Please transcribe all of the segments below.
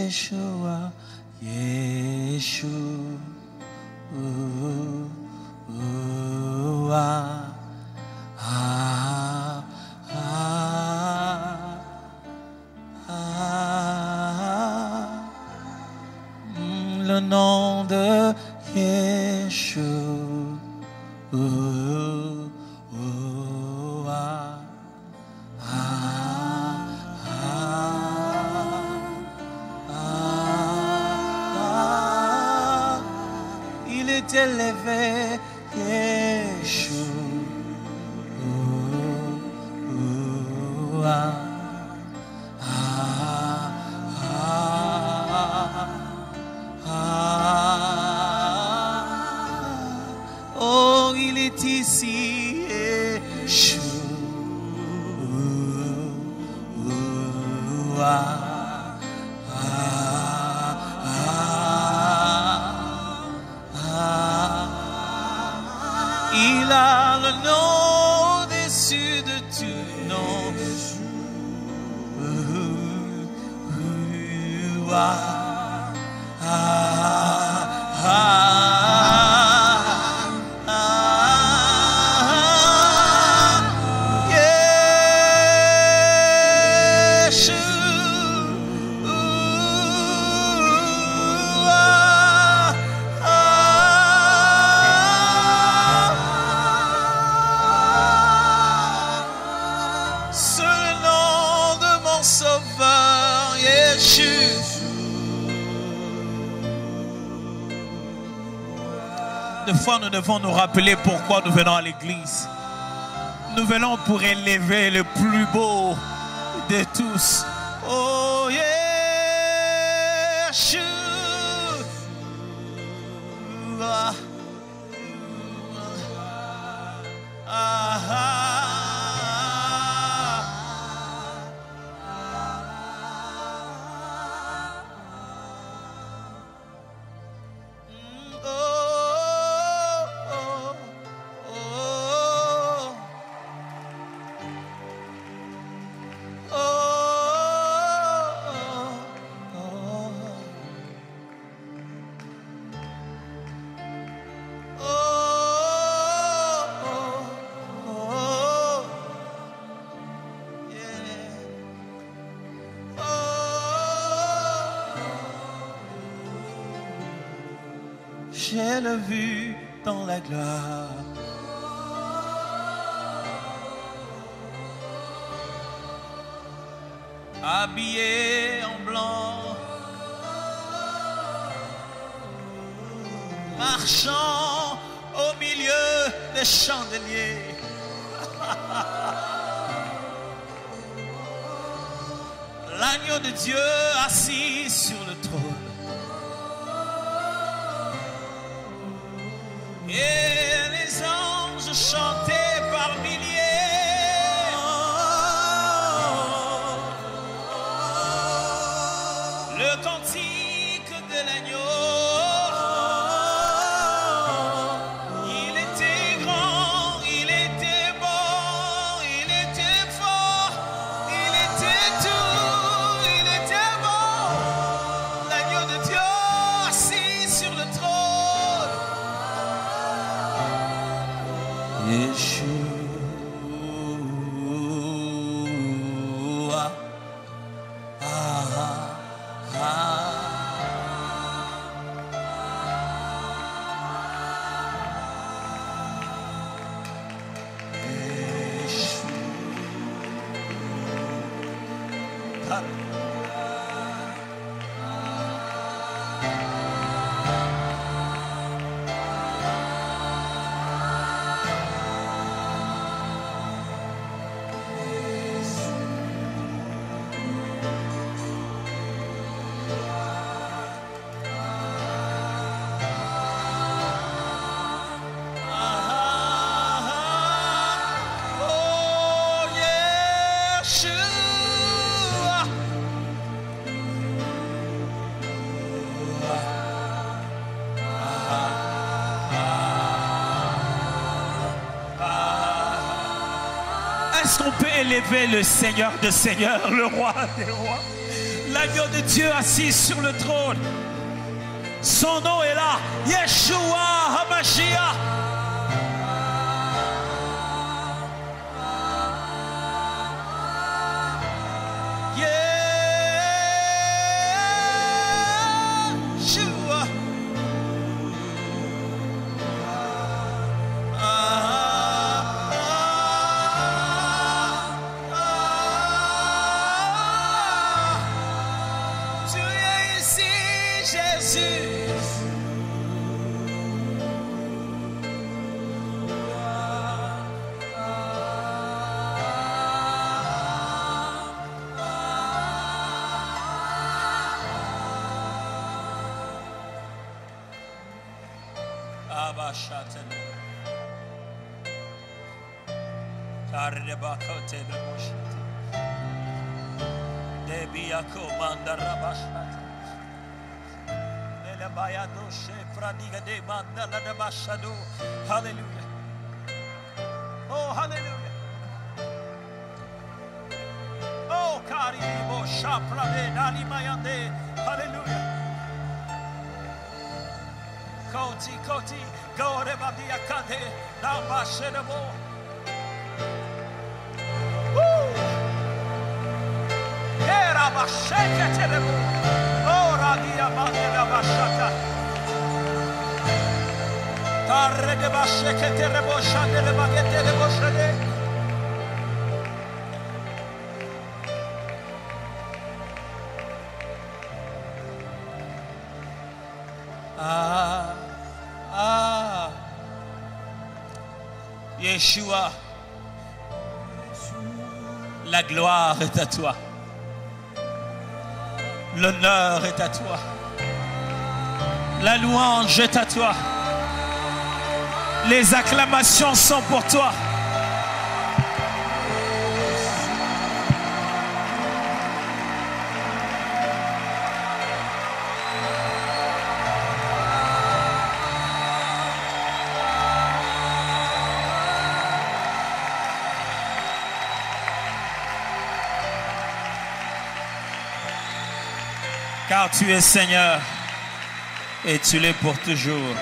Yeshua, Yeshua. Le nom de Yeshua. Il est élevé, Yeshua. Oh, il est ici, Yeshua. Il a le nom au-dessus de tout nom. Sauveur, Yeshua. Des fois, nous devons nous rappeler pourquoi nous venons à l'église. Nous venons pour élever le plus beau de tous. Oh, Yeshua. J'ai le vu dans la gloire. Habillé en blanc, marchant au milieu des chandeliers. L'agneau de Dieu assis sur le trône. Et les anges chantaient par milliers. Le cantique de l'agneau. Il était grand, il était bon, il était fort, il était tout, il était bon. L'agneau de Dieu assis sur le trône. Yeshua, Est-ce qu'on peut élever le Seigneur des Seigneurs, le Roi des Rois, L'agneau de Dieu assis sur le trône. Son nom est là. Yeshua HaMashiach. Yeshua. Tu es ici, Jésus. Hallelujah. Oh, hallelujah. Oh, Karibo Shaprade Nalimayande. Hallelujah. Koti, Gorebadia Kade, Nabashedabo. Woo! Kerabasheketebo. Oh, Radia Mandela Bashata. Tarre de Basheketebo Shandele Bagete de Boshade. Yeshua, la gloire est à toi. L'honneur est à toi. La louange est à toi. Les acclamations sont pour toi. Car tu es Seigneur et tu l'es pour toujours.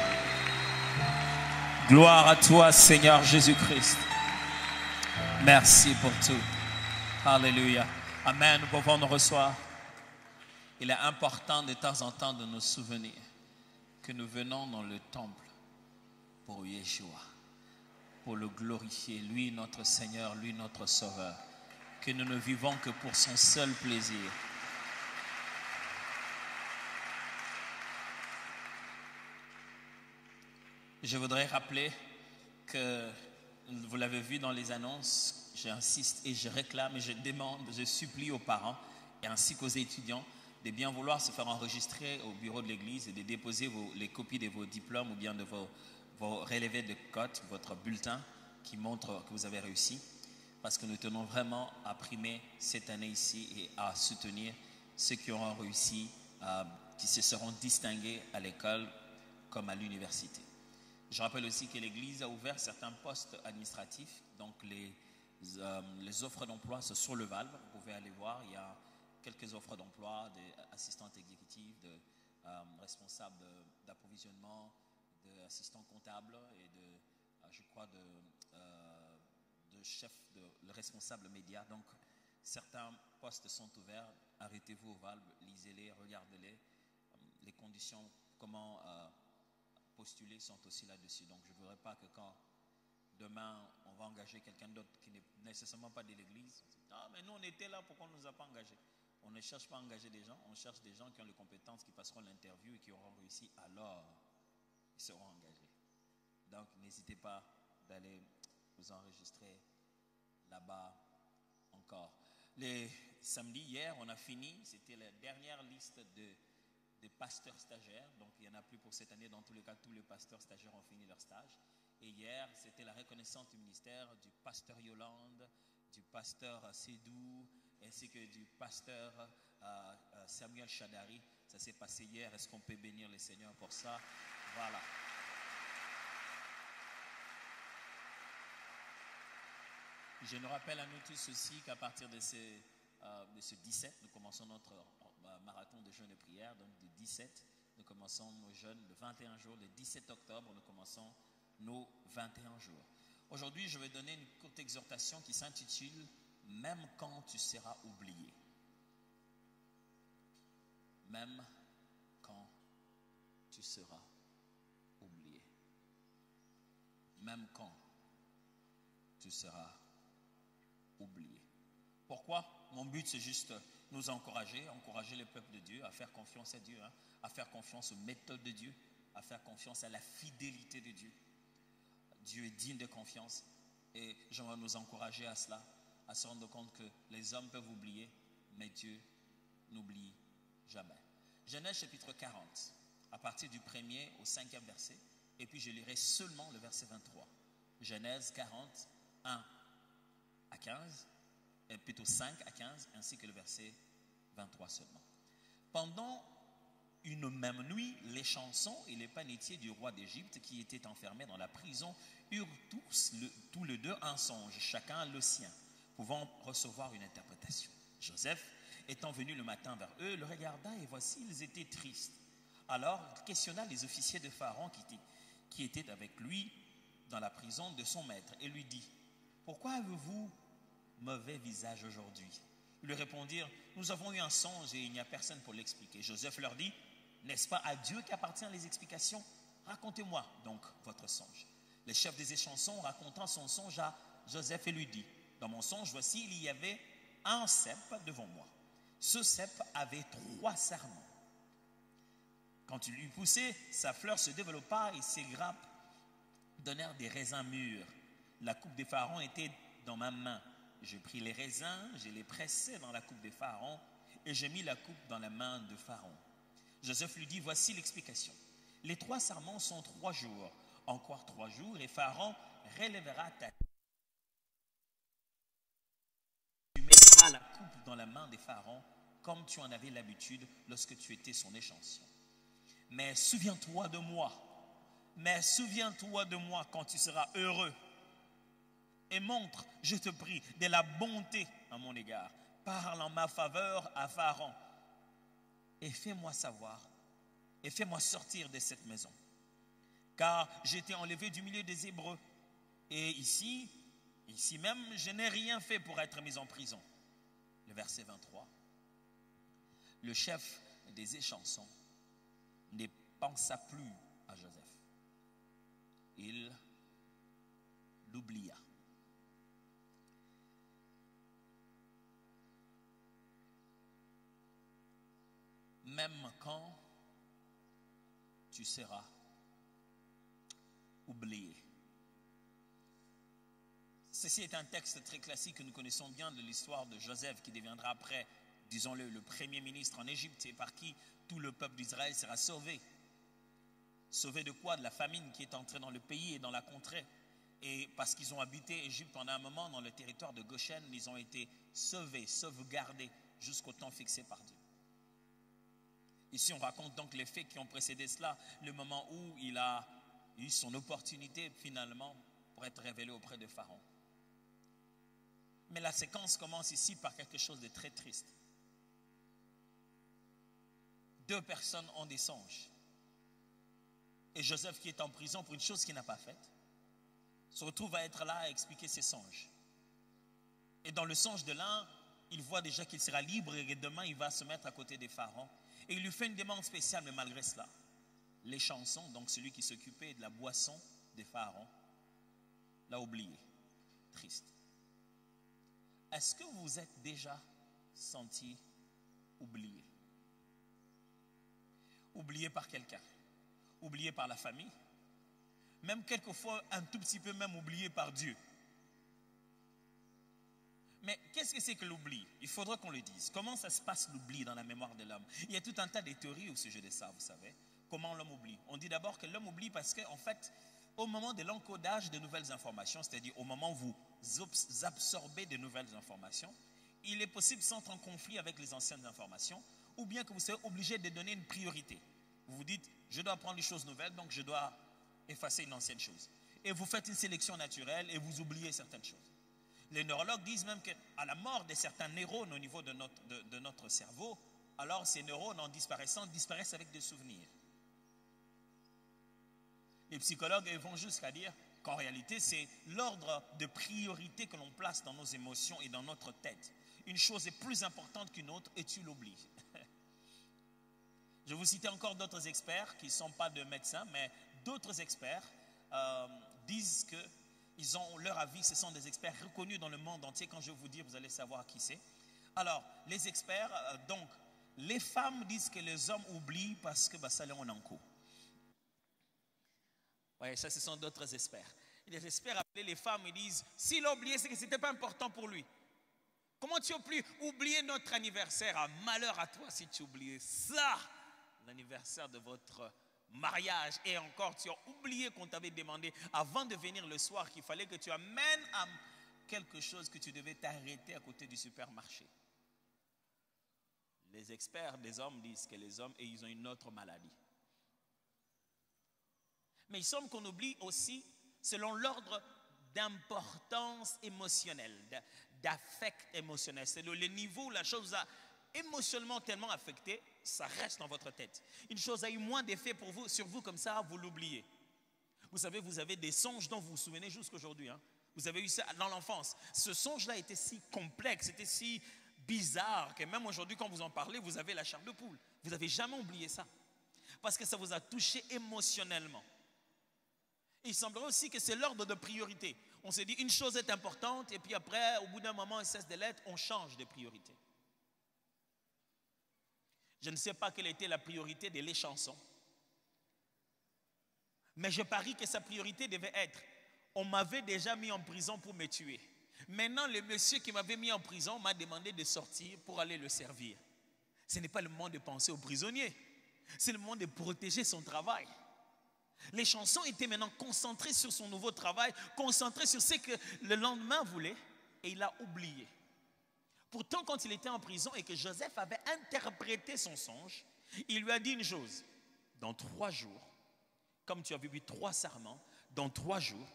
Gloire à toi, Seigneur Jésus-Christ. Merci pour tout. Alléluia. Amen. Nous pouvons nous recevoir. Il est important de temps en temps de nous souvenir que nous venons dans le temple pour Yeshua, pour le glorifier, lui notre Seigneur, lui notre Sauveur, que nous ne vivons que pour son seul plaisir. Je voudrais rappeler que, vous l'avez vu dans les annonces, j'insiste et je réclame et je demande, je supplie aux parents et ainsi qu'aux étudiants de bien vouloir se faire enregistrer au bureau de l'église et de déposer les copies de vos diplômes ou bien de vos relevés de cote, votre bulletin qui montre que vous avez réussi. Parce que nous tenons vraiment à primer cette année ici et à soutenir ceux qui auront réussi, qui se seront distingués à l'école comme à l'université. Je rappelle aussi que l'Église a ouvert certains postes administratifs, donc les offres d'emploi sont sur le Valve, vous pouvez aller voir, il y a quelques offres d'emploi d'assistantes exécutives, de responsables d'approvisionnement, d'assistants comptables et je crois, de chef, le responsable média. Donc, certains postes sont ouverts, arrêtez-vous au Valve, lisez-les, regardez-les, les conditions, comment postuler sont aussi là-dessus. Donc, je ne voudrais pas que quand demain, on va engager quelqu'un d'autre qui n'est nécessairement pas de l'église, ah, mais nous, on était là, pourquoi on ne nous a pas engagés? On ne cherche pas à engager des gens, on cherche des gens qui ont les compétences, qui passeront l'interview et qui auront réussi, alors ils seront engagés. Donc, n'hésitez pas d'aller vous enregistrer là-bas encore. Les samedis, hier, on a fini, c'était la dernière liste des pasteurs stagiaires, donc il n'y en a plus pour cette année. Dans tous les cas, tous les pasteurs stagiaires ont fini leur stage. Et hier, c'était la reconnaissance du ministère du pasteur Yolande, du pasteur Sédou, ainsi que du pasteur Samuel Chadari. Ça s'est passé hier. Est-ce qu'on peut bénir le Seigneur pour ça? Voilà. Je nous rappelle à nous tous aussi qu'à partir de de ce 17, nous commençons notre marathon de jeûne et prière. Donc de 17, nous commençons nos jeûnes de 21 jours. Le 17 octobre, nous commençons nos 21 jours. Aujourd'hui, je vais donner une courte exhortation qui s'intitule « Même quand tu seras oublié ». Même quand tu seras oublié. Même quand tu seras oublié. Pourquoi? Mon but, c'est juste nous encourager le peuple de Dieu à faire confiance à Dieu, à faire confiance aux méthodes de Dieu, à faire confiance à la fidélité de Dieu. Dieu est digne de confiance et j'aimerais nous encourager à cela, à se rendre compte que les hommes peuvent oublier, mais Dieu n'oublie jamais. Genèse chapitre 40, à partir du 1er au 5e verset, et puis je lirai seulement le verset 23. Genèse 40, 1 à 15, et plutôt 5 à 15, ainsi que le verset 23 seulement. Pendant une même nuit, les chansons et les panetiers du roi d'Égypte qui étaient enfermés dans la prison eurent tous les deux un songe, chacun le sien, pouvant recevoir une interprétation. Joseph, étant venu le matin vers eux, le regarda et voici, ils étaient tristes. Alors, il questionna les officiers de Pharaon qui étaient avec lui dans la prison de son maître et lui dit, « Pourquoi avez-vous mauvais visage aujourd'hui ?» Ils lui répondirent, « Nous avons eu un songe et il n'y a personne pour l'expliquer. » Joseph leur dit, « N'est-ce pas à Dieu qu'appartiennent les explications? Racontez-moi donc votre songe. » Le chef des échansons racontant son songe à Joseph et lui dit, « Dans mon songe, voici, il y avait un cep devant moi. Ce cep avait 3 sarments. Quand il eut poussé, sa fleur se développa et ses grappes donnèrent des raisins mûrs. La coupe des Pharaon était dans ma main. Je pris les raisins, je les pressai dans la coupe des Pharaon et je mis la coupe dans la main de Pharaon. Joseph lui dit, voici l'explication. Les 3 sarments sont 3 jours. Encore 3 jours et Pharaon relèvera ta tête. Tu mettras la coupe dans la main des Pharaon comme tu en avais l'habitude lorsque tu étais son échantillon. Mais souviens-toi de moi. Mais souviens-toi de moi quand tu seras heureux. Et montre, je te prie, de la bonté à mon égard. Parle en ma faveur à Pharaon. Et fais-moi savoir, et fais-moi sortir de cette maison. Car j'ai été enlevé du milieu des Hébreux. Et ici même, je n'ai rien fait pour être mis en prison. Le verset 23. Le chef des échansons ne pensa plus à Joseph. Il l'oublia. Même quand tu seras oublié. Ceci est un texte très classique que nous connaissons bien de l'histoire de Joseph qui deviendra après, disons-le, le premier ministre en Égypte et par qui tout le peuple d'Israël sera sauvé. Sauvé de quoi? De la famine qui est entrée dans le pays et dans la contrée. Et parce qu'ils ont habité Égypte pendant un moment dans le territoire de Goshen, ils ont été sauvés, sauvegardés jusqu'au temps fixé par Dieu. Ici, on raconte donc les faits qui ont précédé cela, le moment où il a eu son opportunité finalement pour être révélé auprès de Pharaon. Mais la séquence commence ici par quelque chose de très triste. 2 personnes ont des songes. Et Joseph, qui est en prison pour une chose qu'il n'a pas faite, se retrouve à être là à expliquer ses songes. Et dans le songe de l'un, il voit déjà qu'il sera libre et que demain il va se mettre à côté des pharaons. Et il lui fait une demande spéciale, mais malgré cela, les chansons, donc celui qui s'occupait de la boisson des pharaons, l'a oublié. Triste. Est-ce que vous vous êtes déjà senti oublié? Oublié par quelqu'un, oublié par la famille, même quelquefois un tout petit peu même oublié par Dieu. Mais qu'est-ce que c'est que l'oubli? Il faudra qu'on le dise. Comment ça se passe l'oubli dans la mémoire de l'homme? Il y a tout un tas de théories au sujet de ça, vous savez. Comment l'homme oublie? On dit d'abord que l'homme oublie parce qu'en fait, au moment de l'encodage de nouvelles informations, c'est-à-dire au moment où vous absorbez de nouvelles informations, il est possible d'entrer en conflit avec les anciennes informations, ou bien que vous soyez obligé de donner une priorité. Vous vous dites, je dois apprendre des choses nouvelles, donc je dois effacer une ancienne chose. Et vous faites une sélection naturelle et vous oubliez certaines choses. Les neurologues disent même qu'à la mort de certains neurones au niveau de notre cerveau, alors ces neurones en disparaissant disparaissent avec des souvenirs. Les psychologues vont jusqu'à dire qu'en réalité c'est l'ordre de priorité que l'on place dans nos émotions et dans notre tête. Une chose est plus importante qu'une autre et tu l'oublies. Je vais vous citer encore d'autres experts qui ne sont pas de médecins, mais d'autres experts disent qu'ils ont leur avis, ce sont des experts reconnus dans le monde entier. Quand je vais vous dire, vous allez savoir qui c'est. Alors, les experts, donc, les femmes disent que les hommes oublient parce que ça leur en cours. Oui, ça, ce sont d'autres experts. Et les experts appellent les femmes et disent, s'il a oublié, c'est que ce n'était pas important pour lui. Comment tu as pu oublier notre anniversaire? Ah, malheur à toi si tu oublies ça, l'anniversaire de votre mariage. Et encore, tu as oublié qu'on t'avait demandé avant de venir le soir qu'il fallait que tu amènes à quelque chose que tu devais t'arrêter à côté du supermarché. Les experts des hommes disent que les hommes, et ils ont une autre maladie. Mais il semble qu'on oublie aussi selon l'ordre d'importance émotionnelle, d'affect émotionnel. C'est le niveau où la chose a émotionnellement tellement affecté, ça reste dans votre tête. Une chose a eu moins d'effet pour vous, sur vous comme ça, vous l'oubliez. Vous savez, vous avez des songes dont vous vous souvenez jusqu'aujourd'hui. Vous avez eu ça dans l'enfance. Ce songe-là était si complexe, était si bizarre que même aujourd'hui, quand vous en parlez, vous avez la chair de poule. Vous n'avez jamais oublié ça. Parce que ça vous a touché émotionnellement. Il semblerait aussi que c'est l'ordre de priorité. On s'est dit une chose est importante et puis après, au bout d'un moment, elle cesse de l'être, on change de priorité. Je ne sais pas quelle était la priorité de les chansons. Mais je parie que sa priorité devait être, on m'avait déjà mis en prison pour me tuer. Maintenant, le monsieur qui m'avait mis en prison m'a demandé de sortir pour aller le servir. Ce n'est pas le moment de penser aux prisonniers. C'est le moment de protéger son travail. Les chansons étaient maintenant concentrées sur son nouveau travail, concentrées sur ce que le lendemain voulait, et il a oublié. Pourtant, quand il était en prison et que Joseph avait interprété son songe, il lui a dit une chose, dans 3 jours, comme tu avais eu 3 serments, dans 3 jours,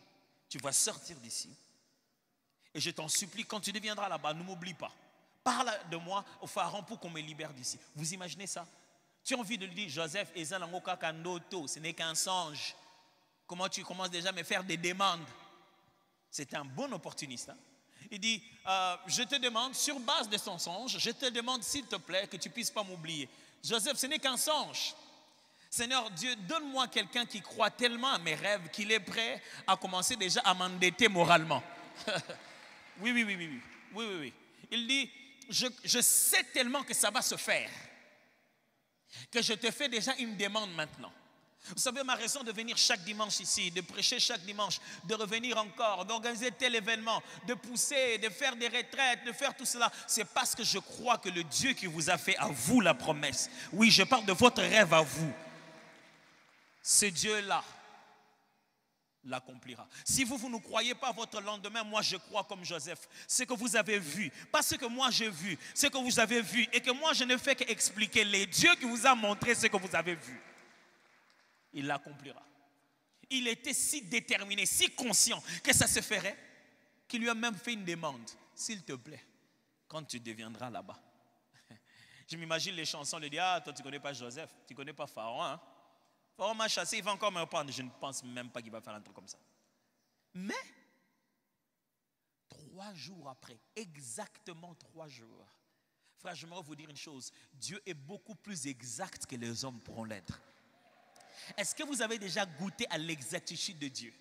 tu vas sortir d'ici, et je t'en supplie, quand tu deviendras là-bas, ne m'oublie pas. Parle de moi au pharaon pour qu'on me libère d'ici. Vous imaginez ça? Tu as envie de lui dire, Joseph, ce n'est qu'un songe. Comment tu commences déjà à me faire des demandes? C'est un bon opportuniste. Il dit, je te demande, sur base de son songe, je te demande s'il te plaît que tu ne puisses pas m'oublier. Joseph, ce n'est qu'un songe. Seigneur Dieu, donne-moi quelqu'un qui croit tellement à mes rêves qu'il est prêt à commencer déjà à m'endetter moralement. Oui. Il dit, je sais tellement que ça va se faire, que je te fais déjà une demande maintenant. Vous savez, ma raison de venir chaque dimanche ici, de prêcher chaque dimanche, de revenir encore, d'organiser tel événement, de pousser, de faire des retraites, de faire tout cela, c'est parce que je crois que le Dieu qui vous a fait à vous la promesse, oui, je parle de votre rêve à vous, ce Dieu-là l'accomplira. Si vous ne croyez pas votre lendemain, moi je crois comme Joseph. Ce que vous avez vu, pas ce que moi j'ai vu, ce que vous avez vu et que moi je ne fais qu'expliquer les dieux qui vous a montré ce que vous avez vu. Il l'accomplira. Il était si déterminé, si conscient que ça se ferait qu'il lui a même fait une demande. S'il te plaît, quand tu deviendras là-bas. Je m'imagine les chansons, lui dire, ah toi tu ne connais pas Joseph, tu ne connais pas Pharaon, hein? Pharaon m'a chassé, il va encore me prendre. Je ne pense même pas qu'il va faire un truc comme ça. Mais, 3 jours après, exactement 3 jours, frère, j'aimerais vous dire une chose. Dieu est beaucoup plus exact que les hommes pourront l'être. Est-ce que vous avez déjà goûté à l'exactitude de Dieu?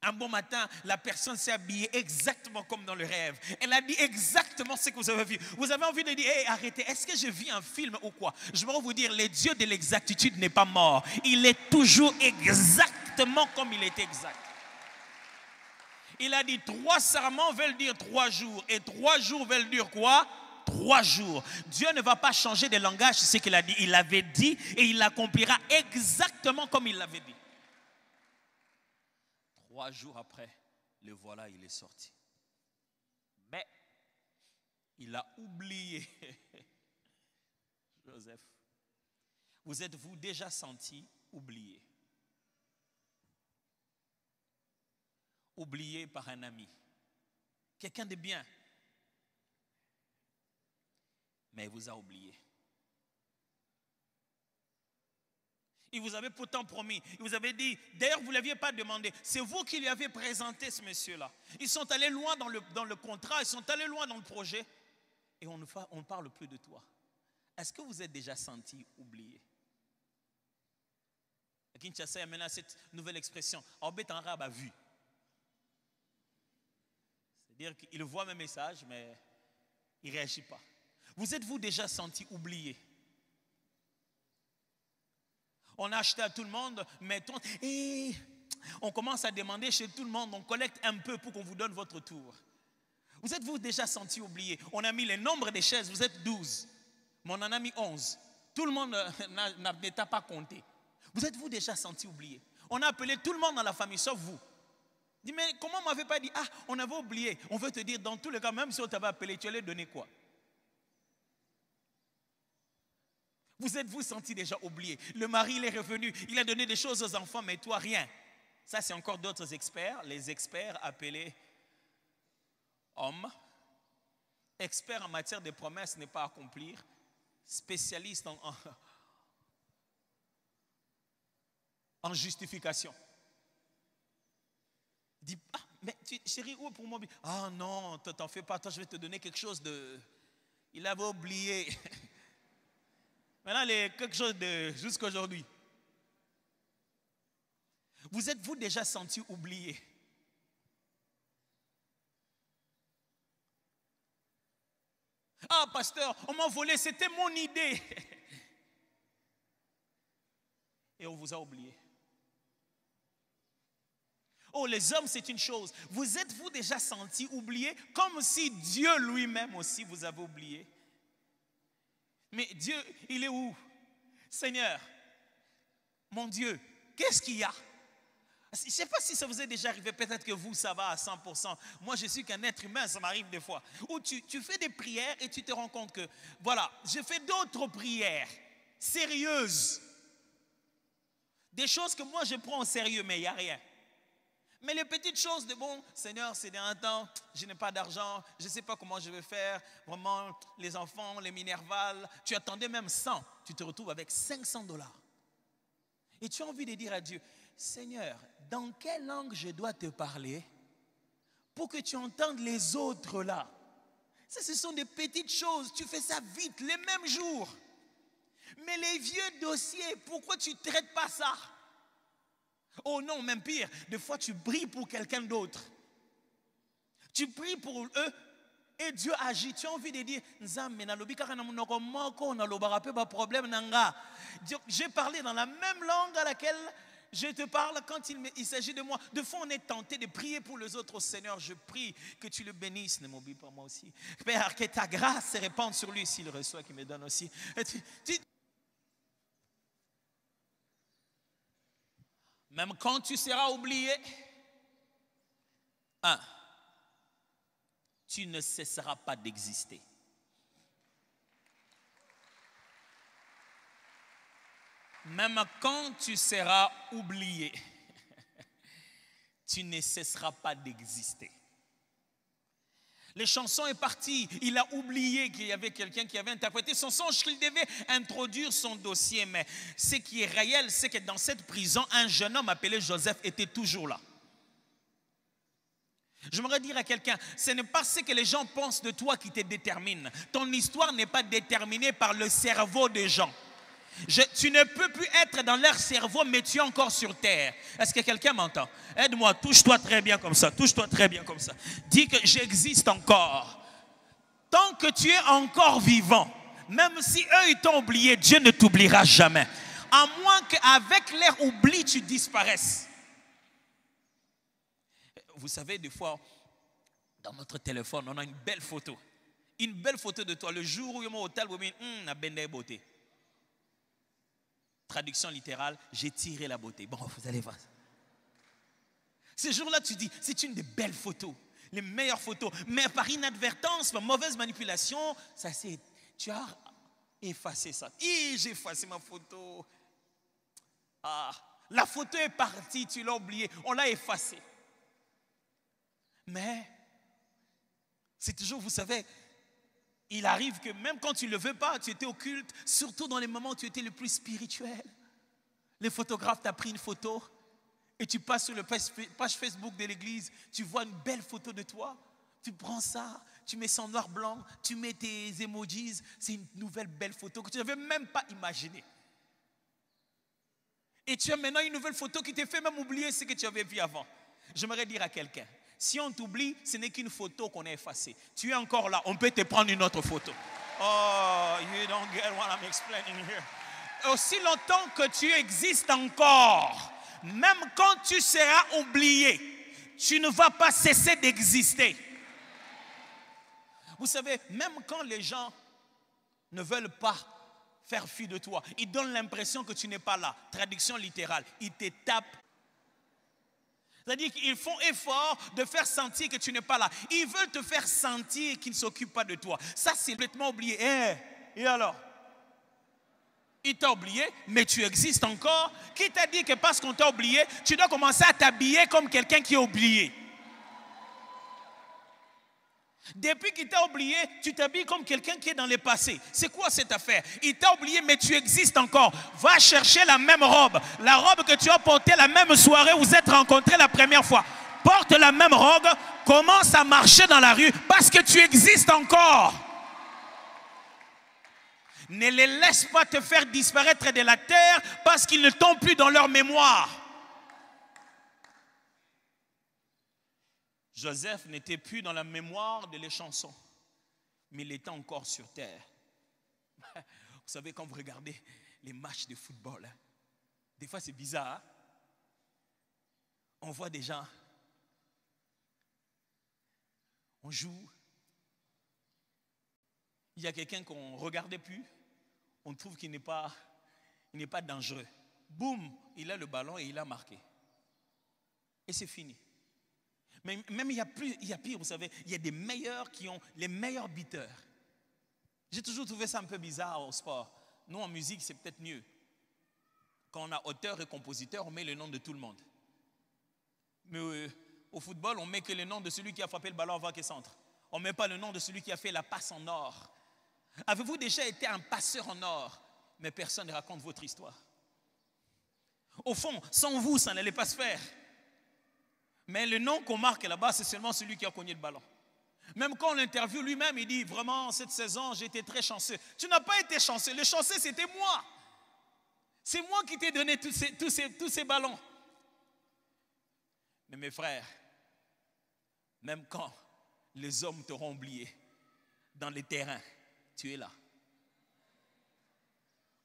Un bon matin, la personne s'est habillée exactement comme dans le rêve. Elle a dit exactement ce que vous avez vu. Vous avez envie de dire, hey, arrêtez, est-ce que je vis un film ou quoi? Je vais vous dire, le Dieu de l'exactitude n'est pas mort. Il est toujours exactement comme il est exact. Il a dit 3 serments veulent dire 3 jours. Et 3 jours veulent dire quoi? 3 jours. Dieu ne va pas changer de langage, c'est ce qu'il a dit. Il l'avait dit et il l'accomplira exactement comme il l'avait dit. 3 jours après, le voilà, il est sorti. Mais il a oublié. Joseph, vous êtes-vous déjà senti oublié? Oublié par un ami, quelqu'un de bien. Mais il vous a oublié. Il vous avait pourtant promis, il vous avait dit, d'ailleurs vous ne l'aviez pas demandé, c'est vous qui lui avez présenté ce monsieur-là. Ils sont allés loin dans le contrat, ils sont allés loin dans le projet et on ne parle plus de toi. Est-ce que vous êtes déjà senti oublié? À Kinshasa, il y a maintenant cette nouvelle expression, Obetanra a vu. C'est-à-dire qu'il voit mes messages, mais il ne réagit pas. Vous êtes-vous déjà senti oublié? On a acheté à tout le monde, mettons, et on commence à demander chez tout le monde, on collecte un peu pour qu'on vous donne votre tour. Vous êtes-vous déjà senti oublié? On a mis le nombre des chaises, vous êtes 12, mais on en a mis 11. Tout le monde n'était pas compté. Vous êtes-vous déjà senti oublié? On a appelé tout le monde dans la famille, sauf vous. Dis, mais comment on ne m'avait pas dit, ah, on avait oublié. On veut te dire, dans tous les cas, même si on t'avait appelé, tu allais donner quoi? Vous êtes-vous senti déjà oublié? Le mari, il est revenu, il a donné des choses aux enfants, mais toi, rien. Ça, c'est encore d'autres experts, les experts appelés hommes. Expert en matière de promesses n'est pas accomplir. Spécialiste en justification. Il dit, ah, mais chérie, où pour moi? Ah non, t'en fais pas, toi, je vais te donner quelque chose de... Il avait oublié. Maintenant, il y a quelque chose de jusqu'à aujourd'hui. Vous êtes-vous déjà senti oublié? Ah, pasteur, on m'a volé, c'était mon idée. Et on vous a oublié. Oh, les hommes, c'est une chose. Vous êtes-vous déjà senti oublié? Comme si Dieu lui-même aussi vous avait oublié. Mais Dieu, il est où? Seigneur, mon Dieu, qu'est-ce qu'il y a? Je ne sais pas si ça vous est déjà arrivé, peut-être que vous, ça va à 100%. Moi, je suis qu'un être humain, ça m'arrive des fois. Où tu fais des prières et tu te rends compte que, voilà, je fais d'autres prières sérieuses. Des choses que moi, je prends au sérieux, mais il n'y a rien. Mais les petites choses de bon, Seigneur, c'est un temps, je n'ai pas d'argent, je ne sais pas comment je vais faire, vraiment, les enfants, les minervales, tu attendais même 100, tu te retrouves avec $500. Et tu as envie de dire à Dieu, Seigneur, dans quelle langue je dois te parler pour que tu entendes les autres là? Ça, ce sont des petites choses, tu fais ça vite, les mêmes jours. Mais les vieux dossiers, pourquoi tu ne traites pas ça? Oh non, même pire, des fois tu pries pour quelqu'un d'autre. Tu pries pour eux et Dieu agit. Tu as envie de dire, j'ai parlé dans la même langue à laquelle je te parle quand il s'agit de moi. De fois, on est tenté de prier pour les autres. Seigneur, je prie que tu le bénisses. Ne m'oublie pas moi aussi. Père, que ta grâce se répande sur lui s'il reçoit, qu'il me donne aussi. Même quand tu seras oublié, tu ne cesseras pas d'exister. Même quand tu seras oublié, tu ne cesseras pas d'exister. Les chansons est parti, il a oublié qu'il y avait quelqu'un qui avait interprété son songe, qu'il devait introduire son dossier. Mais ce qui est réel, c'est que dans cette prison, un jeune homme appelé Joseph était toujours là. J'aimerais dire à quelqu'un, ce n'est pas ce que les gens pensent de toi qui te détermine. Ton histoire n'est pas déterminée par le cerveau des gens. Tu ne peux plus être dans leur cerveau, mais tu es encore sur terre. Est-ce que quelqu'un m'entend? Aide-moi, touche-toi très bien comme ça. Touche-toi très bien comme ça. Dis que j'existe encore. Tant que tu es encore vivant, même si eux ils t'ont oublié, Dieu ne t'oubliera jamais. À moins qu'avec leur oubli, tu disparaisses. Vous savez, des fois, dans notre téléphone, on a une belle photo. Une belle photo de toi. Le jour où il y a mon hôtel, la belle beauté. Traduction littérale, j'ai tiré la beauté. Bon, vous allez voir. Ce jour-là, tu dis, c'est une des belles photos, les meilleures photos. Mais par inadvertance, par mauvaise manipulation, tu as effacé ça. J'ai effacé ma photo. La photo est partie, tu l'as oubliée, on l'a effacée. Mais C'est toujours, vous savez, il arrive que même quand tu ne le veux pas, tu étais au culte, surtout dans les moments où tu étais le plus spirituel. Les photographes t'ont pris une photo et tu passes sur la page Facebook de l'église, tu vois une belle photo de toi, tu prends ça, tu mets ça en noir-blanc, tu mets tes emojis, c'est une nouvelle belle photo que tu n'avais même pas imaginée. Et tu as maintenant une nouvelle photo qui te fait même oublier ce que tu avais vu avant. J'aimerais dire à quelqu'un, si on t'oublie, ce n'est qu'une photo qu'on a effacée. Tu es encore là, on peut te prendre une autre photo. Oh, you don't get what I'm explaining here. Aussi longtemps que tu existes encore, même quand tu seras oublié, tu ne vas pas cesser d'exister. Vous savez, même quand les gens ne veulent pas faire fi de toi, ils donnent l'impression que tu n'es pas là. Traduction littérale, ils te tapent. C'est-à-dire qu'ils font effort de faire sentir que tu n'es pas là. Ils veulent te faire sentir qu'ils ne s'occupent pas de toi. Ça, c'est complètement oublié. Et alors? Il t'a oublié, mais tu existes encore. Qui t'a dit que parce qu'on t'a oublié, tu dois commencer à t'habiller comme quelqu'un qui est oublié? Depuis qu'il t'a oublié, tu t'habilles comme quelqu'un qui est dans le passé. C'est quoi cette affaire? Il t'a oublié, mais tu existes encore. Va chercher la même robe. La robe que tu as portée la même soirée où vous êtes rencontrés la première fois. Porte la même robe, commence à marcher dans la rue parce que tu existes encore. Ne les laisse pas te faire disparaître de la terre parce qu'ils ne tombent plus dans leur mémoire. Joseph n'était plus dans la mémoire de les chansons, mais il était encore sur terre. Vous savez, quand vous regardez les matchs de football, des fois c'est bizarre. Hein? On voit des gens, on joue, il y a quelqu'un qu'on ne regardait plus, on trouve qu'il n'est pas dangereux. Boum, il a le ballon et il a marqué. Et c'est fini. Mais même il y a pire, vous savez, il y a des meilleurs qui ont les meilleurs buteurs. J'ai toujours trouvé ça un peu bizarre au sport. Nous, en musique, c'est peut-être mieux. Quand on a auteur et compositeur, on met le nom de tout le monde. Mais au football, on ne met que le nom de celui qui a frappé le ballon avant qu'il centre. On ne met pas le nom de celui qui a fait la passe en or. Avez-vous déjà été un passeur en or? Mais personne ne raconte votre histoire. Au fond, sans vous, ça n'allait pas se faire. Mais le nom qu'on marque là-bas, c'est seulement celui qui a cogné le ballon. Même quand on l'interviewe lui-même, il dit vraiment, cette saison, j'ai été très chanceux. Tu n'as pas été chanceux. Le chanceux, c'était moi. C'est moi qui t'ai donné tous ces ballons. Mais mes frères, même quand les hommes t'auront oublié, dans les terrains, tu es là.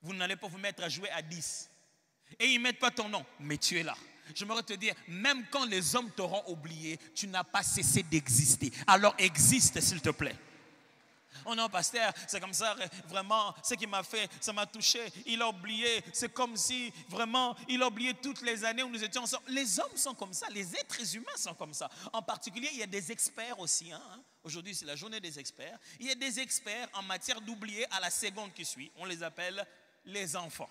Vous n'allez pas vous mettre à jouer à 10. Et ils ne mettent pas ton nom, mais tu es là. J'aimerais te dire, même quand les hommes t'auront oublié, tu n'as pas cessé d'exister. Alors existe, s'il te plaît. Oh non, pasteur, c'est comme ça, vraiment, ce qu'il m'a fait, ça m'a touché. Il a oublié, c'est comme si, vraiment, il a oublié toutes les années où nous étions ensemble. Les hommes sont comme ça, les êtres humains sont comme ça. En particulier, il y a des experts aussi. Aujourd'hui, c'est la journée des experts. Il y a des experts en matière d'oublier à la seconde qui suit. On les appelle les enfants.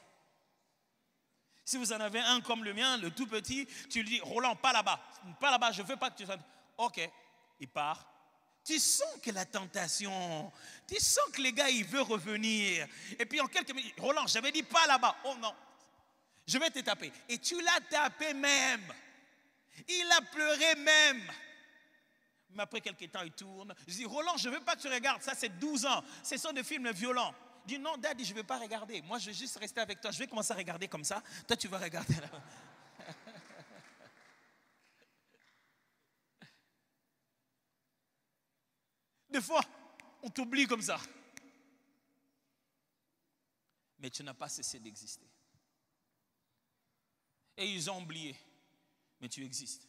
Si vous en avez un comme le mien, le tout petit, tu lui dis, Roland, pas là-bas, je ne veux pas que tu sois... Ok, il part. Tu sens que la tentation, tu sens que le gars, il veut revenir. Et puis en quelques minutes, Roland, j'avais dit pas là-bas. Oh non, je vais te taper. Et tu l'as tapé même. Il a pleuré même. Mais après quelques temps, il tourne. Je dis, Roland, je ne veux pas que tu regardes, ça c'est 12 ans. Ce sont des films violents. Il dit, non, Daddy, je ne vais pas regarder. Moi, je vais juste rester avec toi. Je vais commencer à regarder comme ça. Toi, tu vas regarder là. Des fois, on t'oublie comme ça. Mais tu n'as pas cessé d'exister. Et ils ont oublié. Mais tu existes.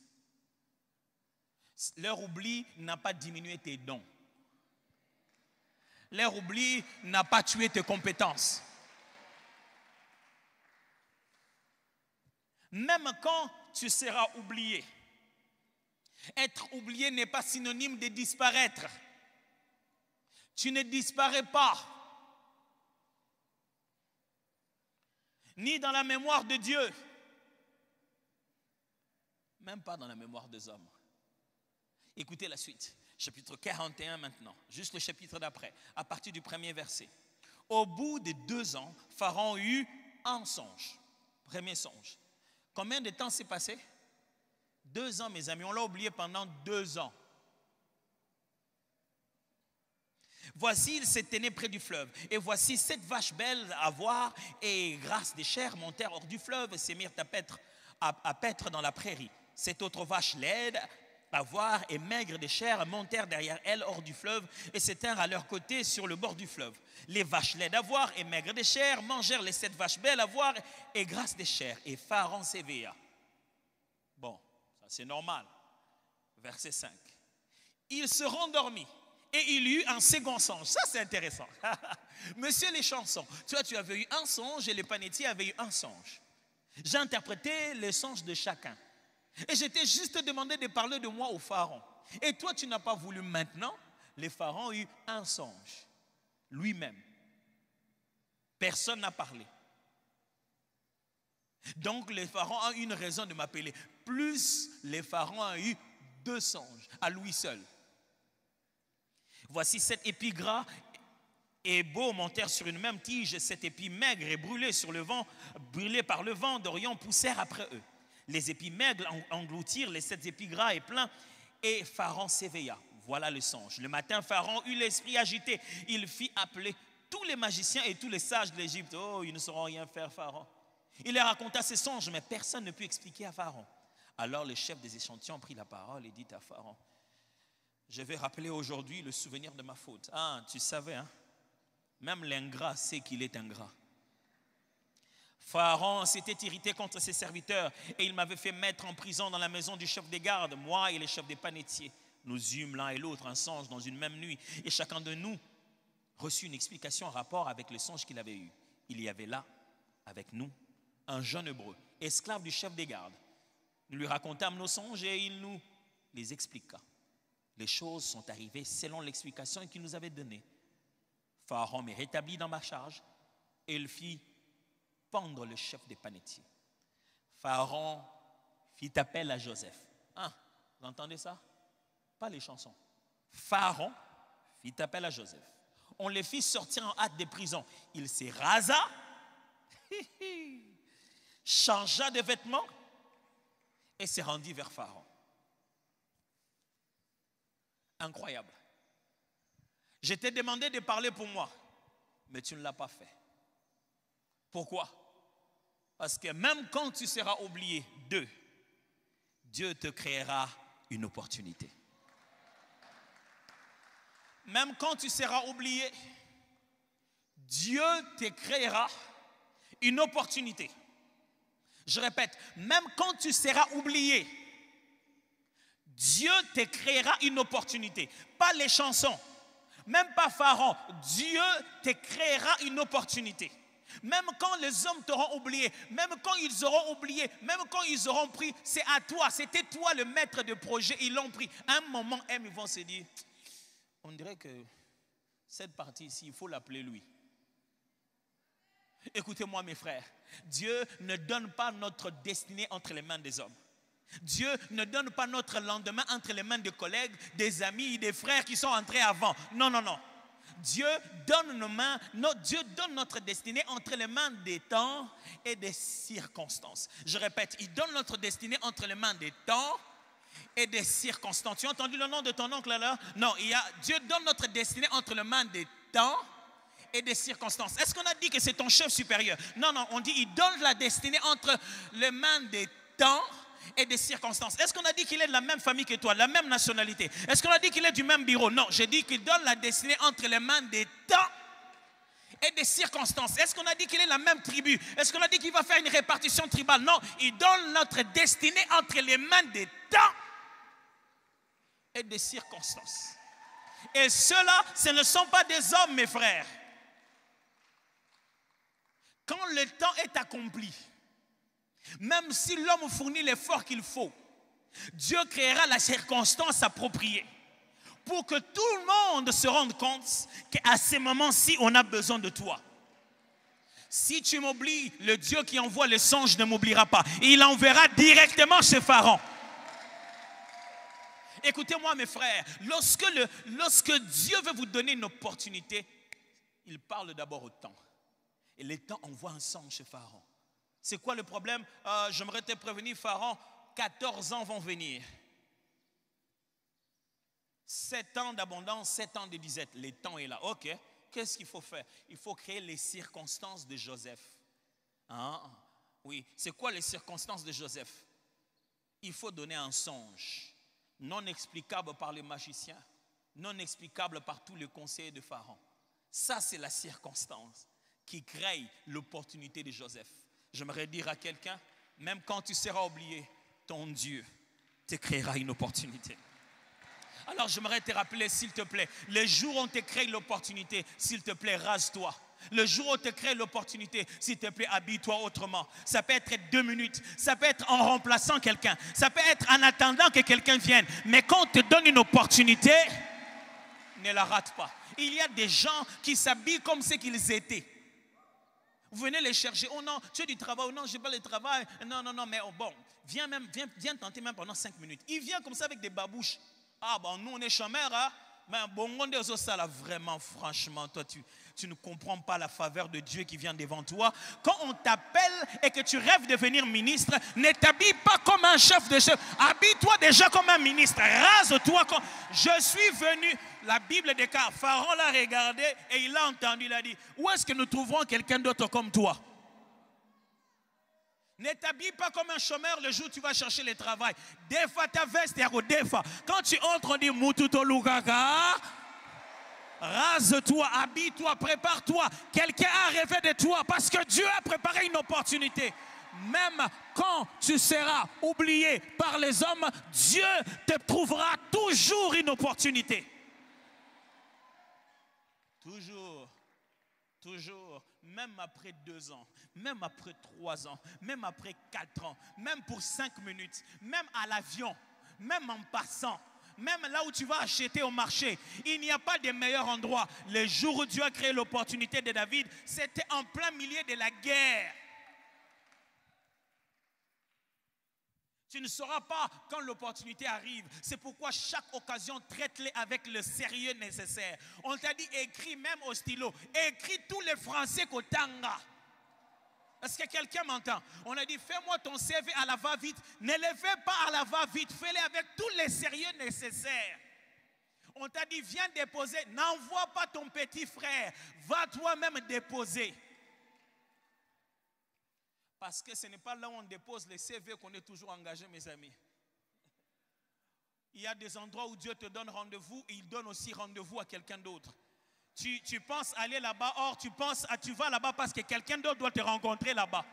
Leur oubli n'a pas diminué tes dons. Leur oubli n'a pas tué tes compétences. Même quand tu seras oublié, être oublié n'est pas synonyme de disparaître. Tu ne disparais pas. Ni dans la mémoire de Dieu, même pas dans la mémoire des hommes. Écoutez la suite. Chapitre 41 maintenant, juste le chapitre d'après, à partir du premier verset. Au bout de 2 ans, Pharaon eut un songe. Premier songe. Combien de temps s'est passé? 2 ans, mes amis. On l'a oublié pendant 2 ans. Voici, il se tenait près du fleuve. Et voici 7 vaches belles à voir et grasses des chairs montèrent hors du fleuve et se mirent à paître dans la prairie. 7 autres vaches laides à voir et maigres des chairs montèrent derrière elles hors du fleuve et s'étinrent à leur côté sur le bord du fleuve. Les vaches laides à voir et maigres des chairs mangèrent les 7 vaches belles à voir et grasses des chairs. Et Pharaon s'éveilla. Bon, ça c'est normal. Verset 5. Il se rendormit et il eut un second songe. Ça c'est intéressant. Monsieur les chansons, tu avais eu un songe et les panetiers avaient eu un songe. J'ai interprété les songes de chacun. Et je t'ai juste demandé de parler de moi au pharaon. Et toi, tu n'as pas voulu maintenant. Le pharaon a eu un songe. Lui-même. Personne n'a parlé. Donc, le pharaon a eu une raison de m'appeler. Plus, le pharaon a eu 2 songes, à lui seul. Voici 7 épis gras et beaux montèrent sur une même tige. 7 épis maigres et brûlés par le vent d'Orient poussèrent après eux. Les épis maigres engloutirent les 7 épis gras et pleins, et Pharaon s'éveilla. Voilà le songe. Le matin, Pharaon eut l'esprit agité. Il fit appeler tous les magiciens et tous les sages de l'Égypte. Oh, ils ne sauront rien faire, Pharaon. Il leur raconta ses songes, mais personne ne put expliquer à Pharaon. Alors le chef des échantillons prit la parole et dit à Pharaon, je vais rappeler aujourd'hui le souvenir de ma faute. Ah, tu savais, hein? Même l'ingrat sait qu'il est ingrat. Pharaon s'était irrité contre ses serviteurs et il m'avait fait mettre en prison dans la maison du chef des gardes, moi et les chefs des panetiers. Nous eûmes l'un et l'autre un songe dans une même nuit et chacun de nous reçut une explication en rapport avec le songe qu'il avait eu. Il y avait là, avec nous, un jeune hébreu, esclave du chef des gardes. Nous lui racontâmes nos songes et il nous les expliqua. Les choses sont arrivées selon l'explication qu'il nous avait donnée. Pharaon m'est rétabli dans ma charge et il fit pendre le chef des panetiers. Pharaon fit appel à Joseph. Ah, vous entendez ça? Pas les chansons. Pharaon fit appel à Joseph. On le fit sortir en hâte des prisons. Il se rasa, changea de vêtements et se rendit vers Pharaon. Incroyable. Je t'ai demandé de parler pour moi, mais tu ne l'as pas fait. Pourquoi? Parce que même quand tu seras oublié d'eux, Dieu te créera une opportunité. Même quand tu seras oublié, Dieu te créera une opportunité. Je répète, même quand tu seras oublié, Dieu te créera une opportunité. Pas les chansons, même pas Pharaon. Dieu te créera une opportunité. Même quand les hommes t'auront oublié, même quand ils auront oublié, même quand ils auront pris, c'est à toi, c'était toi le maître de projet, ils l'ont pris. À un moment, ils vont se dire, on dirait que cette partie ici, il faut l'appeler lui. Écoutez-moi mes frères, Dieu ne donne pas notre destinée entre les mains des hommes. Dieu ne donne pas notre lendemain entre les mains des collègues, des amis, des frères qui sont entrés avant. Non, non, non. Dieu donne notre destinée entre les mains des temps et des circonstances. Je répète, il donne notre destinée entre les mains des temps et des circonstances. Tu as entendu le nom de ton oncle là? Non, Dieu donne notre destinée entre les mains des temps et des circonstances. Est-ce qu'on a dit que c'est ton chef supérieur? Non, non, on dit il donne la destinée entre les mains des temps et des circonstances. Est-ce qu'on a dit qu'il est de la même famille que toi, la même nationalité? Est-ce qu'on a dit qu'il est du même bureau? Non, j'ai dit qu'il donne la destinée entre les mains des temps et des circonstances. Est-ce qu'on a dit qu'il est de la même tribu? Est-ce qu'on a dit qu'il va faire une répartition tribale? Non, il donne notre destinée entre les mains des temps et des circonstances. Et ceux-là, ce ne sont pas des hommes, mes frères. Quand le temps est accompli, même si l'homme fournit l'effort qu'il faut, Dieu créera la circonstance appropriée pour que tout le monde se rende compte qu'à ce moment-ci, on a besoin de toi. Si tu m'oublies, le Dieu qui envoie les songes ne m'oubliera pas. Il enverra directement chez Pharaon. Écoutez-moi mes frères, lorsque Dieu veut vous donner une opportunité, il parle d'abord au temps. Et le temps envoie un songe chez Pharaon. C'est quoi le problème? J'aimerais te prévenir, Pharaon, 14 ans vont venir. 7 ans d'abondance, 7 ans de disette. Le temps est là. Ok, qu'est-ce qu'il faut faire? Il faut créer les circonstances de Joseph. Hein? Oui, c'est quoi les circonstances de Joseph? Il faut donner un songe non explicable par les magiciens, non explicable par tous les conseillers de Pharaon. Ça, c'est la circonstance qui crée l'opportunité de Joseph. J'aimerais dire à quelqu'un, même quand tu seras oublié, ton Dieu te créera une opportunité. Alors j'aimerais te rappeler, s'il te plaît, le jour où on te crée l'opportunité, s'il te plaît, rase-toi. Le jour où on te crée l'opportunité, s'il te plaît, habille-toi autrement. Ça peut être 2 minutes, ça peut être en remplaçant quelqu'un, ça peut être en attendant que quelqu'un vienne. Mais quand on te donne une opportunité, ne la rate pas. Il y a des gens qui s'habillent comme ce qu'ils étaient. Vous venez les chercher. Oh non, tu as du travail. Oh non, je n'ai pas le travail. Non, mais oh, bon, viens tenter même pendant 5 minutes. Il vient comme ça avec des babouches. Ah bon, nous on est chômeurs, hein? Mais bon, on est ça là, vraiment, franchement, toi tu ne comprends pas la faveur de Dieu qui vient devant toi. Quand on t'appelle et que tu rêves de devenir ministre, ne t'habille pas comme un chef de chef. Habille-toi déjà comme un ministre. Rase-toi comme... Je suis venu, la Bible déclare, Pharaon l'a regardé et il l'a entendu, il a dit, où est-ce que nous trouverons quelqu'un d'autre comme toi? Ne t'habille pas comme un chômeur le jour où tu vas chercher le travail. Défa ta veste, défa. Quand tu entres, on dit Mututo Lukaka. Rase-toi, habille-toi, prépare-toi. Quelqu'un a rêvé de toi parce que Dieu a préparé une opportunité. Même quand tu seras oublié par les hommes, Dieu te trouvera toujours une opportunité. Toujours, même après 2 ans, même après 3 ans, même après 4 ans, même pour 5 minutes, même à l'avion, même en passant, même là où tu vas acheter au marché, il n'y a pas de meilleur endroit. Le jour où Dieu a créé l'opportunité de David, c'était en plein milieu de la guerre. Tu ne sauras pas quand l'opportunité arrive. C'est pourquoi chaque occasion, traite-les avec le sérieux nécessaire. On t'a dit, écris même au stylo. Écris tous les français qu'au tanga. Est-ce que quelqu'un m'entend? On a dit, fais-moi ton CV à la va-vite. Ne le fais pas à la va-vite. Fais-le avec tous les sérieux nécessaires. On t'a dit, viens déposer. N'envoie pas ton petit frère. Va toi-même déposer. Parce que ce n'est pas là où on dépose les CV qu'on est toujours engagé, mes amis. Il y a des endroits où Dieu te donne rendez-vous et il donne aussi rendez-vous à quelqu'un d'autre. Tu penses aller là-bas, or tu vas là-bas parce que quelqu'un d'autre doit te rencontrer là-bas.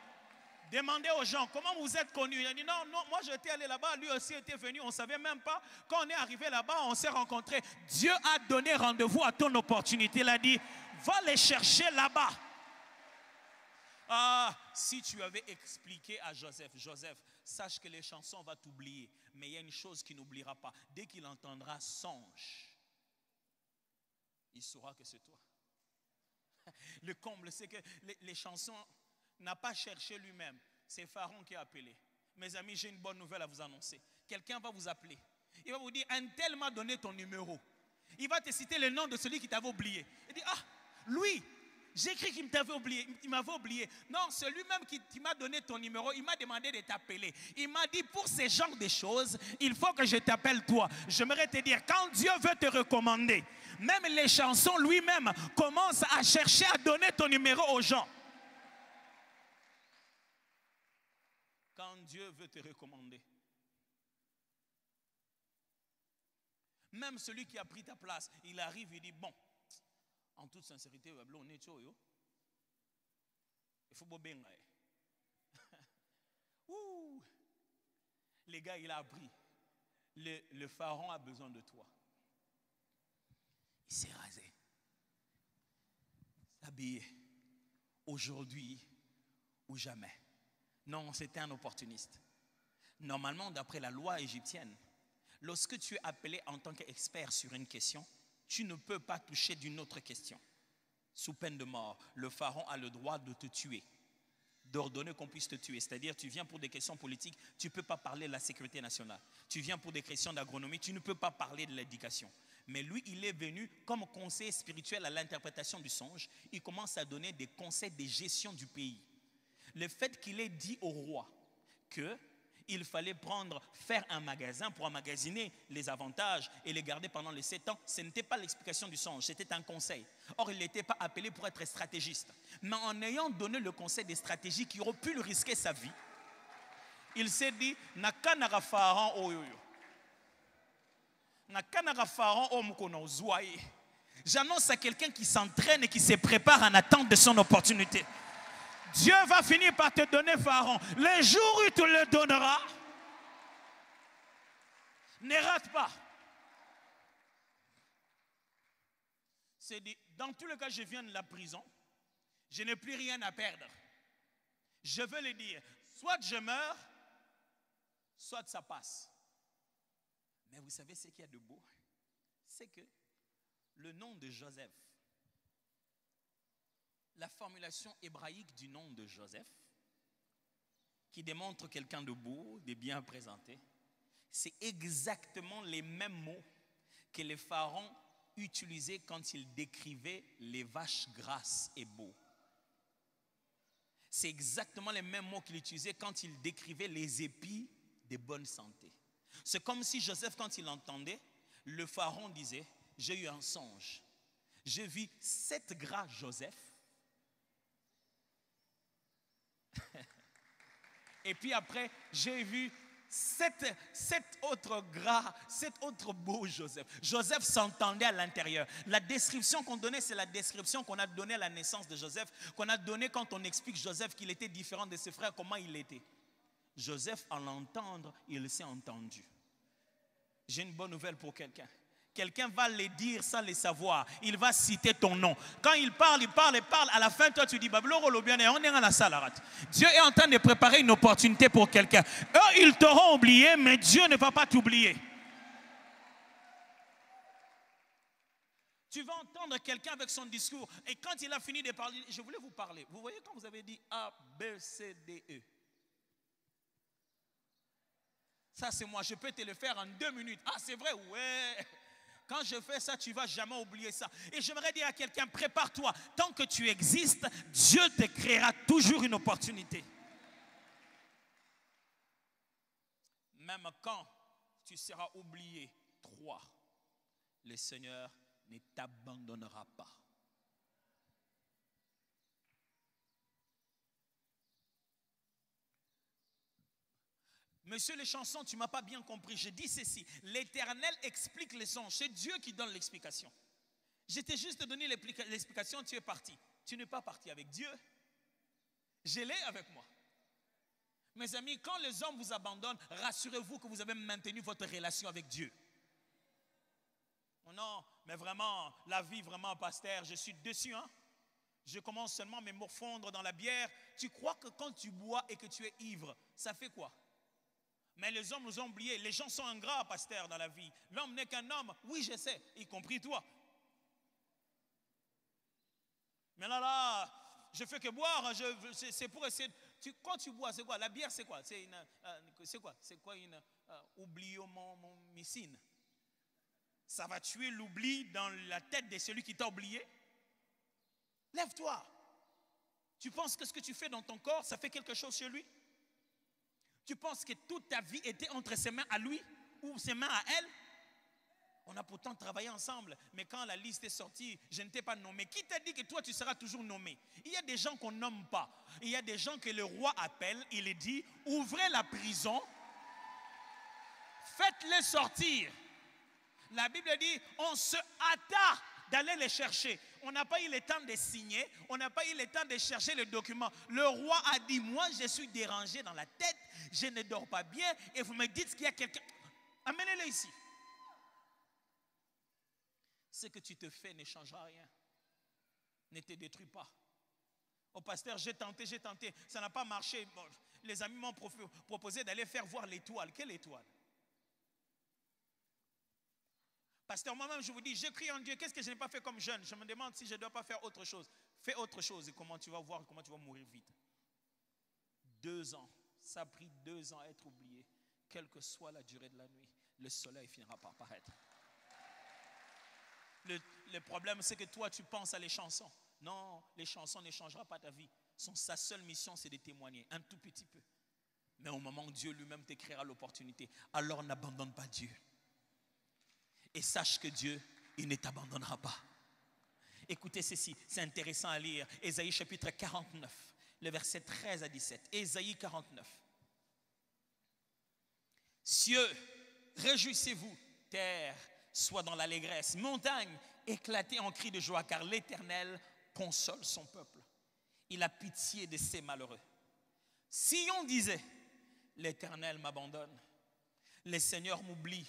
Demandez aux gens, comment vous êtes connus? Il a dit, non, moi j'étais allé là-bas, lui aussi était venu, on ne savait même pas. Quand on est arrivé là-bas, on s'est rencontrés. Dieu a donné rendez-vous à ton opportunité. Il a dit, va les chercher là-bas. Ah, si tu avais expliqué à Joseph, sache que les chansons vont t'oublier, mais il y a une chose qu'il n'oubliera pas. Dès qu'il entendra songe, il saura que c'est toi. Le comble, c'est que les chansons n'a pas cherché lui-même. C'est Pharaon qui a appelé. Mes amis, j'ai une bonne nouvelle à vous annoncer. Quelqu'un va vous appeler. Il va vous dire, un tel m'a donné ton numéro. Il va te citer le nom de celui qui t'avait oublié. Il dit, ah, lui. J'ai écrit qu'il m'avait oublié. Non, celui-même qui m'a donné ton numéro, il m'a demandé de t'appeler. Il m'a dit, pour ce genre de choses, il faut que je t'appelle toi. J'aimerais te dire, quand Dieu veut te recommander, même les chansons lui-même commencent à chercher à donner ton numéro aux gens. Quand Dieu veut te recommander. Même celui qui a pris ta place, il arrive, il dit, bon, en toute sincérité, on est chaud, yo. Il faut bien. Les gars, il a appris. Le pharaon a besoin de toi. Il s'est rasé. Habillé. Aujourd'hui ou jamais. Non, c'était un opportuniste. Normalement, d'après la loi égyptienne, lorsque tu es appelé en tant qu'expert sur une question, tu ne peux pas toucher d'une autre question. Sous peine de mort, le pharaon a le droit de te tuer. d'ordonner qu'on puisse te tuer. C'est-à-dire, tu viens pour des questions politiques, tu ne peux pas parler de la sécurité nationale. Tu viens pour des questions d'agronomie, tu ne peux pas parler de l'éducation. Mais lui, il est venu comme conseiller spirituel à l'interprétation du songe. Il commence à donner des conseils de gestion du pays. Le fait qu'il ait dit au roi qu'il fallait faire un magasin pour emmagasiner les avantages et les garder pendant les 7 ans, ce n'était pas l'explication du songe, c'était un conseil. Or, il n'était pas appelé pour être stratégiste. Mais en ayant donné le conseil des stratégies qui auraient pu lui risquer sa vie, il s'est dit, Nakanara Pharaon oyoyo. Nakanara Pharaon omukono zouaye. J'annonce à quelqu'un qui s'entraîne et qui se prépare en attente de son opportunité. Dieu va finir par te donner Pharaon. Les jours où il te le donnera, ne rate pas. C'est dit, dans tous les cas, je viens de la prison. Je n'ai plus rien à perdre. Je veux le dire, soit je meurs, soit ça passe. Mais vous savez ce qu'il y a de beau? C'est que le nom de Joseph, la formulation hébraïque du nom de Joseph, qui démontre quelqu'un de beau, de bien présenté, c'est exactement les mêmes mots que les pharaons utilisaient quand ils décrivaient les vaches grasses et beaux. C'est exactement les mêmes mots qu'il utilisait quand il décrivait les épis de bonne santé. C'est comme si Joseph, quand il entendait, le pharaon disait, j'ai eu un songe. J'ai vu 7 gras Joseph. Et puis après, j'ai vu 7 autres gras, 7 autres beaux Joseph. Joseph s'entendait à l'intérieur. La description qu'on donnait, c'est la description qu'on a donnée à la naissance de Joseph, qu'on a donnée quand on explique Joseph qu'il était différent de ses frères, comment il était. Joseph, en l'entendre, il s'est entendu. J'ai une bonne nouvelle pour quelqu'un. Quelqu'un va le dire sans le savoir. Il va citer ton nom. Quand il parle. À la fin, toi, tu dis, Dieu est en train de préparer une opportunité pour quelqu'un. Eux, ils t'auront oublié, mais Dieu ne va pas t'oublier. Tu vas entendre quelqu'un avec son discours. Et quand il a fini de parler, je voulais vous parler. Vous voyez quand vous avez dit A, B, C, D, E. Ça, c'est moi. Je peux te le faire en 2 minutes. Ah, c'est vrai? Ouais. Quand je fais ça, tu ne vas jamais oublier ça. Et j'aimerais dire à quelqu'un, prépare-toi. Tant que tu existes, Dieu te créera toujours une opportunité. Même quand tu seras oublié, 3, le Seigneur ne t'abandonnera pas. Monsieur les chansons, tu ne m'as pas bien compris. Je dis ceci. L'Éternel explique les songes. C'est Dieu qui donne l'explication. Je t'ai juste donné l'explication, tu es parti. Tu n'es pas parti avec Dieu. Je l'ai avec moi. Mes amis, quand les hommes vous abandonnent, rassurez-vous que vous avez maintenu votre relation avec Dieu. Non, mais vraiment, la vie, vraiment, pasteur, je suis dessus. Hein? Je commence seulement à me morfondre dans la bière. Tu crois que quand tu bois et que tu es ivre, ça fait quoi? Mais les hommes nous ont oubliés. Les gens sont ingrats, pasteur, dans la vie. L'homme n'est qu'un homme. Oui, je sais, y compris toi. Mais là, je fais que boire. C'est pour essayer. Quand tu bois, c'est quoi? La bière, c'est quoi? C'est quoi une oubliomycine? Ça va tuer l'oubli dans la tête de celui qui t'a oublié. Lève-toi. Tu penses que ce que tu fais dans ton corps, ça fait quelque chose chez lui? Tu penses que toute ta vie était entre ses mains à lui ou ses mains à elle? On a pourtant travaillé ensemble, mais quand la liste est sortie, je ne t'ai pas nommé. Qui t'a dit que toi, tu seras toujours nommé? Il y a des gens qu'on ne nomme pas. Il y a des gens que le roi appelle, il dit, ouvrez la prison, faites-les sortir. La Bible dit, on se hâta d'aller les chercher. On n'a pas eu le temps de signer, on n'a pas eu le temps de chercher le document. Le roi a dit, moi je suis dérangé dans la tête, je ne dors pas bien, et vous me dites qu'il y a quelqu'un. Amenez-le ici. Ce que tu te fais ne changera rien. Ne te détruis pas. Au pasteur, j'ai tenté, ça n'a pas marché. Bon, les amis m'ont proposé d'aller faire voir l'étoile. Quelle étoile? Pasteur, moi-même, je vous dis, je crie en Dieu. Qu'est-ce que je n'ai pas fait comme jeune? Je me demande si je ne dois pas faire autre chose. Fais autre chose et comment tu vas voir, comment tu vas mourir vite. 2 ans. Ça a pris 2 ans à être oublié. Quelle que soit la durée de la nuit, le soleil finira par paraître. Le problème, c'est que toi, tu penses à les chansons. Non, les chansons ne changeront pas ta vie. Sa seule mission, c'est de témoigner, un tout petit peu. Mais au moment où Dieu lui-même te créera l'opportunité, alors n'abandonne pas Dieu. Et sache que Dieu, il ne t'abandonnera pas. Écoutez ceci, c'est intéressant à lire. Ésaïe chapitre 49, le verset 13 à 17. Ésaïe 49. Cieux, réjouissez-vous, terre, soit dans l'allégresse. Montagne, éclatez en cris de joie, car l'Éternel console son peuple. Il a pitié de ses malheureux. Sion disait, l'Éternel m'abandonne, le Seigneur m'oublie.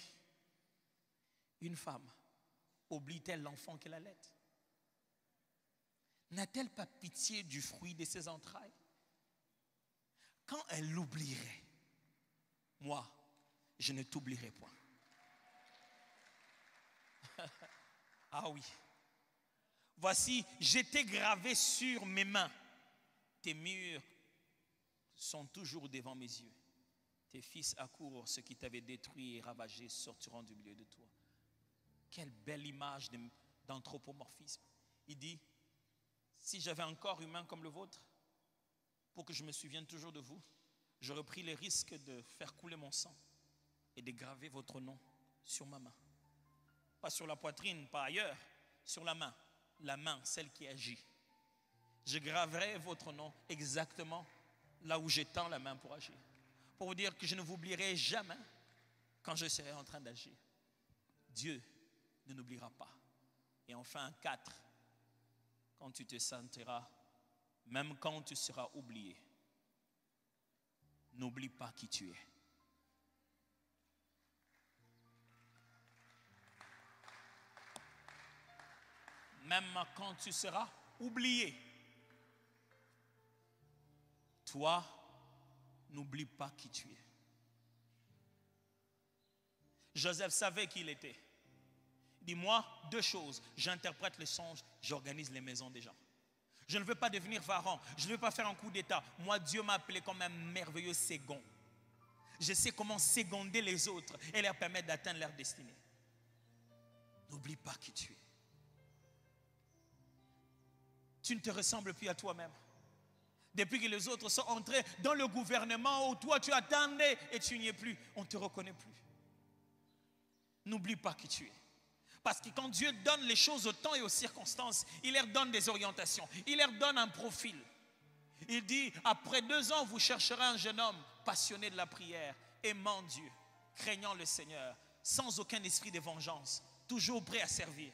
Une femme oublie-t-elle l'enfant qu'elle allait? N'a-t-elle pas pitié du fruit de ses entrailles? Quand elle l'oublierait, moi, je ne t'oublierai point. Ah oui. Voici, j'étais gravé sur mes mains. Tes murs sont toujours devant mes yeux. Tes fils accourent, ceux qui t'avaient détruit et ravagé sortiront du milieu de toi. Quelle belle image d'anthropomorphisme. Il dit, si j'avais un corps humain comme le vôtre, pour que je me souvienne toujours de vous, j'aurais pris le risque de faire couler mon sang et de graver votre nom sur ma main. Pas sur la poitrine, pas ailleurs, sur la main. La main, celle qui agit. Je graverai votre nom exactement là où j'étends la main pour agir. Pour vous dire que je ne vous oublierai jamais quand je serai en train d'agir. Dieu ne n'oubliera pas. Et enfin, 4, quand tu te sentiras, même quand tu seras oublié, n'oublie pas qui tu es. Même quand tu seras oublié, toi, n'oublie pas qui tu es. Joseph savait qui il était. Dis-moi 2 choses. J'interprète les songes, j'organise les maisons des gens. Je ne veux pas devenir pharaon, je ne veux pas faire un coup d'état. Moi, Dieu m'a appelé comme un merveilleux second. Je sais comment seconder les autres et leur permettre d'atteindre leur destinée. N'oublie pas qui tu es. Tu ne te ressembles plus à toi-même. Depuis que les autres sont entrés dans le gouvernement où toi tu attendais et tu n'y es plus, on ne te reconnaît plus. N'oublie pas qui tu es. Parce que quand Dieu donne les choses au temps et aux circonstances, il leur donne des orientations, il leur donne un profil. Il dit, après 2 ans, vous chercherez un jeune homme passionné de la prière, aimant Dieu, craignant le Seigneur, sans aucun esprit de vengeance, toujours prêt à servir.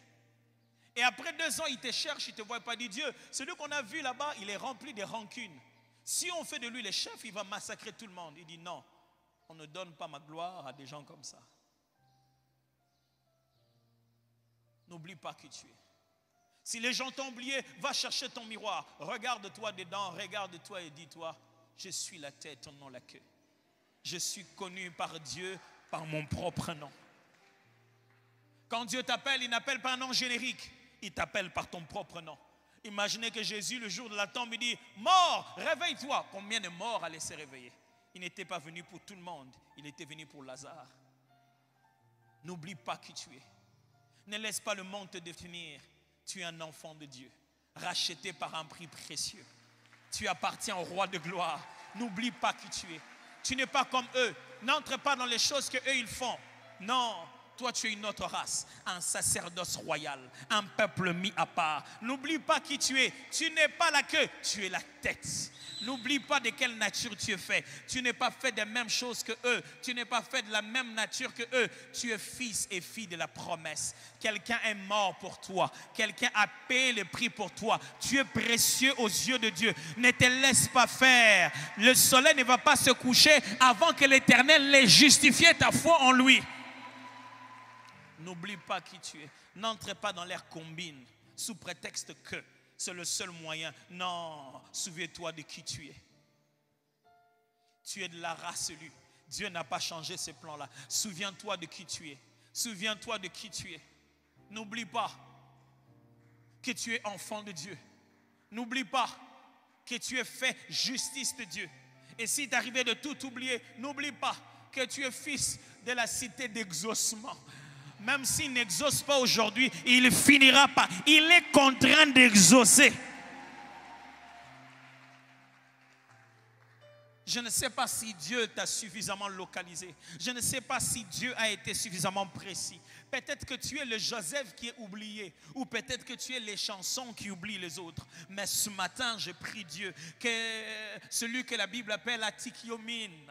Et après 2 ans, il te cherche, il ne te voit pas. Il dit, Dieu, celui qu'on a vu là-bas, il est rempli de rancune. Si on fait de lui le chef, il va massacrer tout le monde. Il dit, non, on ne donne pas ma gloire à des gens comme ça. N'oublie pas qui tu es. Si les gens t'ont oublié, va chercher ton miroir. Regarde-toi dedans, regarde-toi et dis-toi, je suis la tête, non la queue. Je suis connu par Dieu, par mon propre nom. Quand Dieu t'appelle, il n'appelle pas un nom générique. Il t'appelle par ton propre nom. Imaginez que Jésus, le jour de la tombe, il dit, mort, réveille-toi. Combien de morts allaient se réveiller? Il n'était pas venu pour tout le monde. Il était venu pour Lazare. N'oublie pas qui tu es. Ne laisse pas le monde te définir. Tu es un enfant de Dieu, racheté par un prix précieux. Tu appartiens au roi de gloire. N'oublie pas qui tu es. Tu n'es pas comme eux. N'entre pas dans les choses que eux ils font. Non. Toi, tu es une autre race, un sacerdoce royal, un peuple mis à part. N'oublie pas qui tu es. Tu n'es pas la queue, tu es la tête. N'oublie pas de quelle nature tu es fait. Tu n'es pas fait des mêmes choses que eux. Tu n'es pas fait de la même nature que eux. Tu es fils et fille de la promesse. Quelqu'un est mort pour toi. Quelqu'un a payé le prix pour toi. Tu es précieux aux yeux de Dieu. Ne te laisse pas faire. Le soleil ne va pas se coucher avant que l'Éternel ait justifié ta foi en lui. N'oublie pas qui tu es. N'entre pas dans l'air combine sous prétexte que c'est le seul moyen. Non, souviens-toi de qui tu es. Tu es de la race élue. Dieu n'a pas changé ce plan-là. Souviens-toi de qui tu es. Souviens-toi de qui tu es. N'oublie pas que tu es enfant de Dieu. N'oublie pas que tu es fait justice de Dieu. Et si tu arrivé de tout oublier, n'oublie pas que tu es fils de la cité d'exaucement. Même s'il n'exauce pas aujourd'hui, il finira pas. Il est contraint d'exaucer. Je ne sais pas si Dieu t'a suffisamment localisé. Je ne sais pas si Dieu a été suffisamment précis. Peut-être que tu es le Joseph qui est oublié. Ou peut-être que tu es les chansons qui oublient les autres. Mais ce matin, je prie Dieu que celui que la Bible appelle Atikiomine,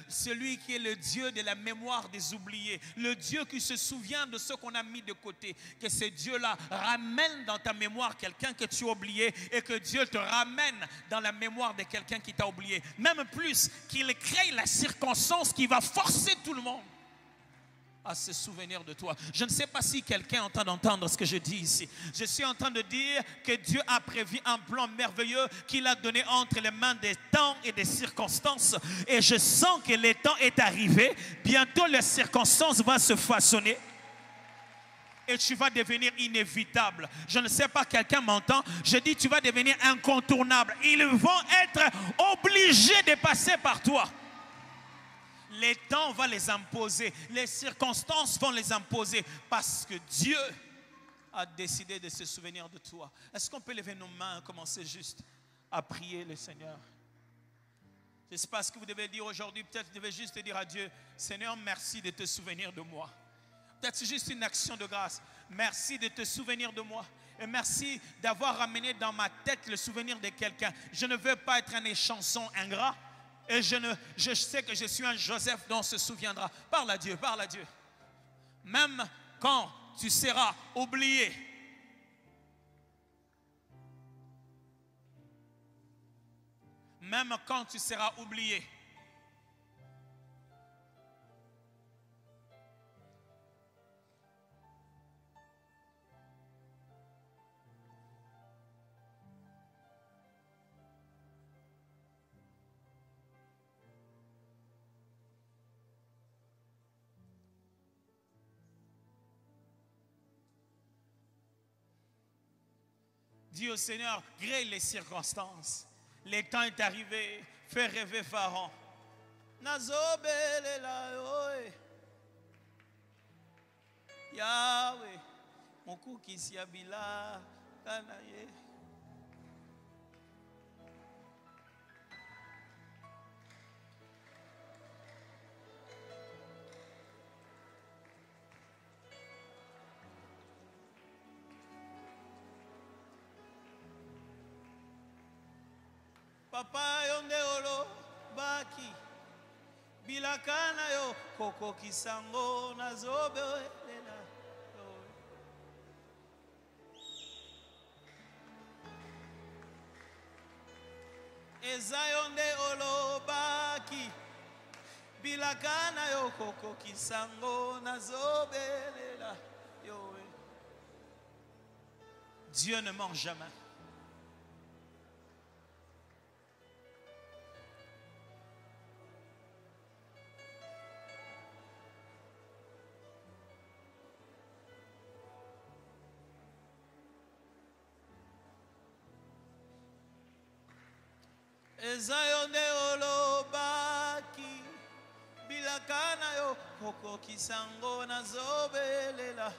celui qui est le Dieu de la mémoire des oubliés, le Dieu qui se souvient de ce qu'on a mis de côté, que ce Dieu-là ramène dans ta mémoire quelqu'un que tu as oublié et que Dieu te ramène dans la mémoire de quelqu'un qui t'a oublié. Même plus, qu'il crée la circonstance qui va forcer tout le monde à se souvenir de toi. Je ne sais pas si quelqu'un est en train d'entendre ce que je dis ici. Je suis en train de dire que Dieu a prévu un plan merveilleux qu'il a donné entre les mains des temps et des circonstances. Et je sens que le temps est arrivé. Bientôt, les circonstances vont se façonner. Et tu vas devenir inévitable. Je ne sais pas, quelqu'un m'entend? Je dis, tu vas devenir incontournable. Ils vont être obligés de passer par toi. Les temps vont les imposer, les circonstances vont les imposer parce que Dieu a décidé de se souvenir de toi. Est-ce qu'on peut lever nos mains et commencer juste à prier le Seigneur? Je ne sais pas ce que vous devez dire aujourd'hui. Peut-être que vous devez juste dire à Dieu, Seigneur, merci de te souvenir de moi. Peut-être c'est juste une action de grâce. Merci de te souvenir de moi. Et merci d'avoir ramené dans ma tête le souvenir de quelqu'un. Je ne veux pas être un échanson ingrat. Et je sais que je suis un Joseph dont on se souviendra. Parle à Dieu, parle à Dieu. Même quand tu seras oublié. Même quand tu seras oublié. Dis au Seigneur, grille les circonstances. Le temps est arrivé. Fais rêver Pharaon. Yahweh, mon cou qui s'y habilla, Kanaye. Papa yonde olo baki bilakana yo koko kisango na zobe lela eza yonde olo baki bilakana yo koko kisango na zobe lela yo. Dieu ne ment jamais. Ezayonde olobaki bilakana yo koko kisango na zobelela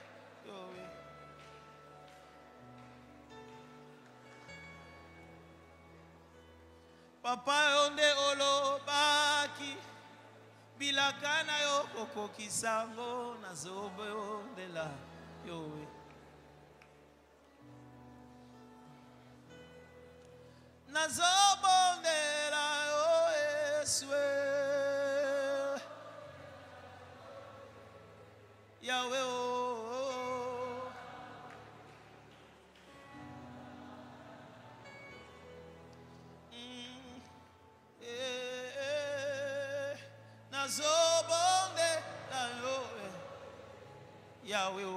yo. Papa yonde olobaki bilakana yo koko kisango na zobelela yo. Nazobondela o Yeswe Yahweh o Nazobondela o Yahweh o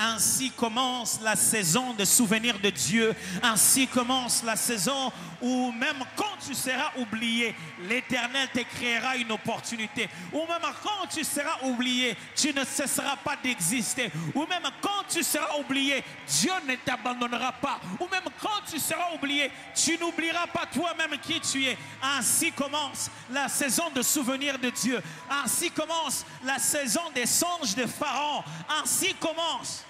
Ainsi commence la saison de souvenirs de Dieu. Ainsi commence la saison où même quand tu seras oublié, l'Éternel te créera une opportunité. Ou même quand tu seras oublié, tu ne cesseras pas d'exister. Ou même quand tu seras oublié, Dieu ne t'abandonnera pas. Ou même quand tu seras oublié, tu n'oublieras pas toi-même qui tu es. Ainsi commence la saison de souvenirs de Dieu. Ainsi commence la saison des songes de Pharaon. Ainsi commence.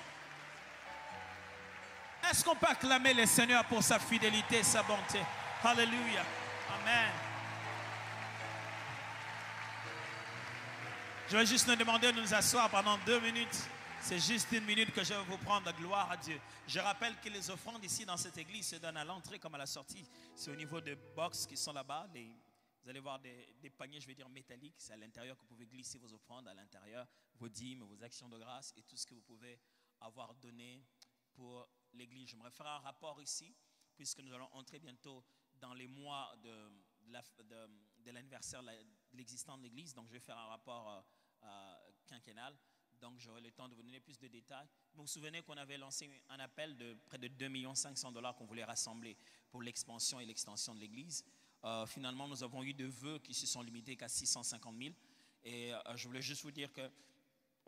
Est-ce qu'on peut acclamer le Seigneur pour sa fidélité et sa bonté? Alléluia. Amen. Je vais juste nous demander de nous asseoir pendant 2 minutes. C'est juste 1 minute que je vais vous prendre. Gloire à Dieu. Je rappelle que les offrandes ici dans cette église se donnent à l'entrée comme à la sortie. C'est au niveau des box qui sont là-bas. Vous allez voir des paniers, je vais dire métalliques. C'est à l'intérieur que vous pouvez glisser vos offrandes. À l'intérieur, vos dîmes, vos actions de grâce et tout ce que vous pouvez avoir donné pour l'église. J'aimerais faire un rapport ici, puisque nous allons entrer bientôt dans les mois de l'anniversaire de l'existence de l'église. Donc, je vais faire un rapport quinquennal. Donc, j'aurai le temps de vous donner plus de détails. Vous vous souvenez qu'on avait lancé un appel de près de 2 500 000 $ qu'on voulait rassembler pour l'expansion et l'extension de l'église. Finalement, nous avons eu des vœux qui se sont limités qu'à 650 000. Et je voulais juste vous dire que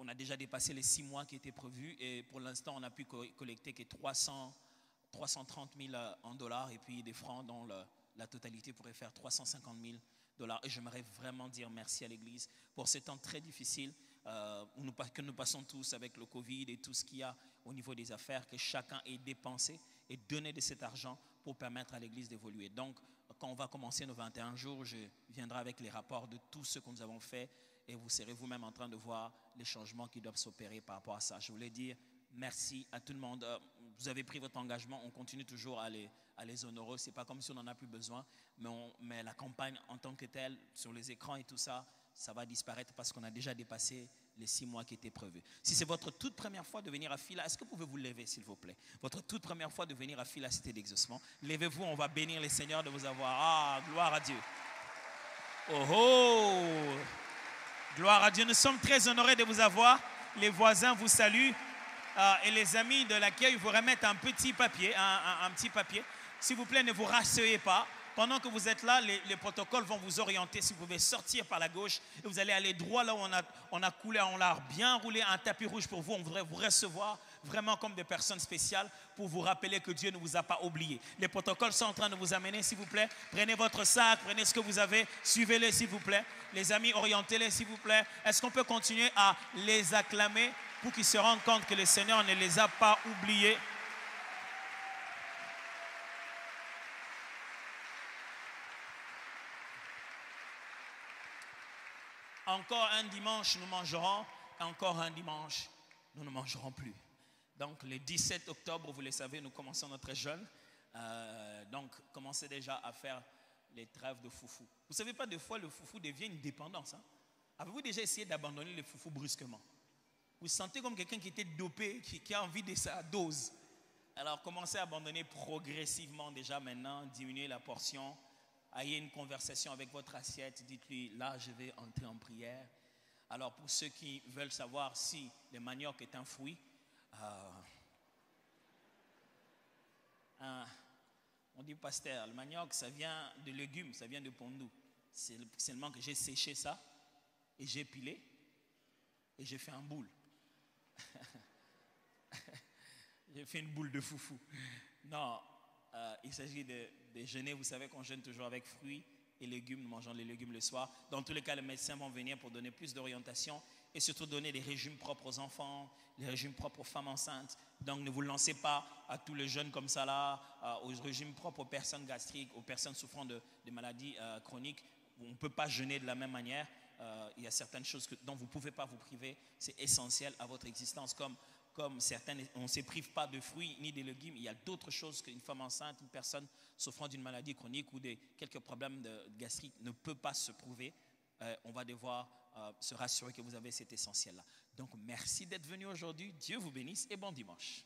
on a déjà dépassé les 6 mois qui étaient prévus et pour l'instant, on a pu collecter que 330 000 en dollars et puis des francs dont la totalité pourrait faire 350 000 $. Et j'aimerais vraiment dire merci à l'Église pour ces temps très difficiles que nous passons tous avec le Covid et tout ce qu'il y a au niveau des affaires, que chacun ait dépensé et donné de cet argent pour permettre à l'Église d'évoluer. Donc, quand on va commencer nos 21 jours, je viendrai avec les rapports de tout ce que nous avons fait. Et vous serez vous-même en train de voir les changements qui doivent s'opérer par rapport à ça. Je voulais dire merci à tout le monde. Vous avez pris votre engagement. On continue toujours à les honorer. Ce n'est pas comme si on n'en a plus besoin. Mais la campagne en tant que telle, sur les écrans et tout ça, ça va disparaître parce qu'on a déjà dépassé les 6 mois qui étaient prévus. Si c'est votre toute première fois de venir à Fila, est-ce que vous pouvez vous lever, s'il vous plaît? Votre toute première fois de venir à Fila Cité d'Exaucement. Levez-vous, on va bénir les seigneurs de vous avoir. Ah, gloire à Dieu. Oh oh! Gloire à Dieu, nous sommes très honorés de vous avoir. Les voisins vous saluent et les amis de l'accueil vous remettent un petit papier, un petit papier. S'il vous plaît, ne vous rasseyez pas. Pendant que vous êtes là, les protocoles vont vous orienter. Si vous pouvez sortir par la gauche et vous allez aller droit là où on a coulé, on l'a bien roulé un tapis rouge pour vous. On voudrait vous recevoir vraiment comme des personnes spéciales pour vous rappeler que Dieu ne vous a pas oublié. Les protocoles sont en train de vous amener, s'il vous plaît. Prenez votre sac, prenez ce que vous avez, suivez-les, s'il vous plaît. Les amis, orientez-les, s'il vous plaît. Est-ce qu'on peut continuer à les acclamer pour qu'ils se rendent compte que le Seigneur ne les a pas oubliés? Encore un dimanche, nous mangerons. Encore un dimanche, nous ne mangerons plus. Donc, le 17 octobre, vous le savez, nous commençons notre jeûne. Donc, commencez déjà à faire les trêves de foufou. Vous ne savez pas, des fois, le foufou devient une dépendance. Hein? Avez-vous déjà essayé d'abandonner le foufou brusquement? Vous sentez comme quelqu'un qui était dopé, qui a envie de sa dose. Alors, commencez à abandonner progressivement déjà maintenant, diminuer la portion. Ayez une conversation avec votre assiette, dites-lui, là je vais entrer en prière. Alors pour ceux qui veulent savoir si le manioc est un fruit, on dit pasteur, le manioc ça vient de légumes, ça vient de pondou. C'est seulement que j'ai séché ça et j'ai pilé et j'ai fait un boule. J'ai fait une boule de foufou. Non. Il s'agit de jeûner, vous savez qu'on jeûne toujours avec fruits et légumes, nous mangeons les légumes le soir. Dans tous les cas, les médecins vont venir pour donner plus d'orientation et surtout donner des régimes propres aux enfants, des régimes propres aux femmes enceintes. Donc ne vous lancez pas à tous les jeunes comme ça là, aux régimes propres aux personnes gastriques, aux personnes souffrant de maladies chroniques. On ne peut pas jeûner de la même manière. Il y a certaines choses dont vous ne pouvez pas vous priver. C'est essentiel à votre existence. Comme certaines, on ne se prive pas de fruits ni de légumes. Il y a d'autres choses qu'une femme enceinte, une personne souffrant d'une maladie chronique ou de quelques problèmes gastriques ne peut pas se prouver. On va devoir se rassurer que vous avez cet essentiel-là. Donc, merci d'être venu aujourd'hui. Dieu vous bénisse et bon dimanche.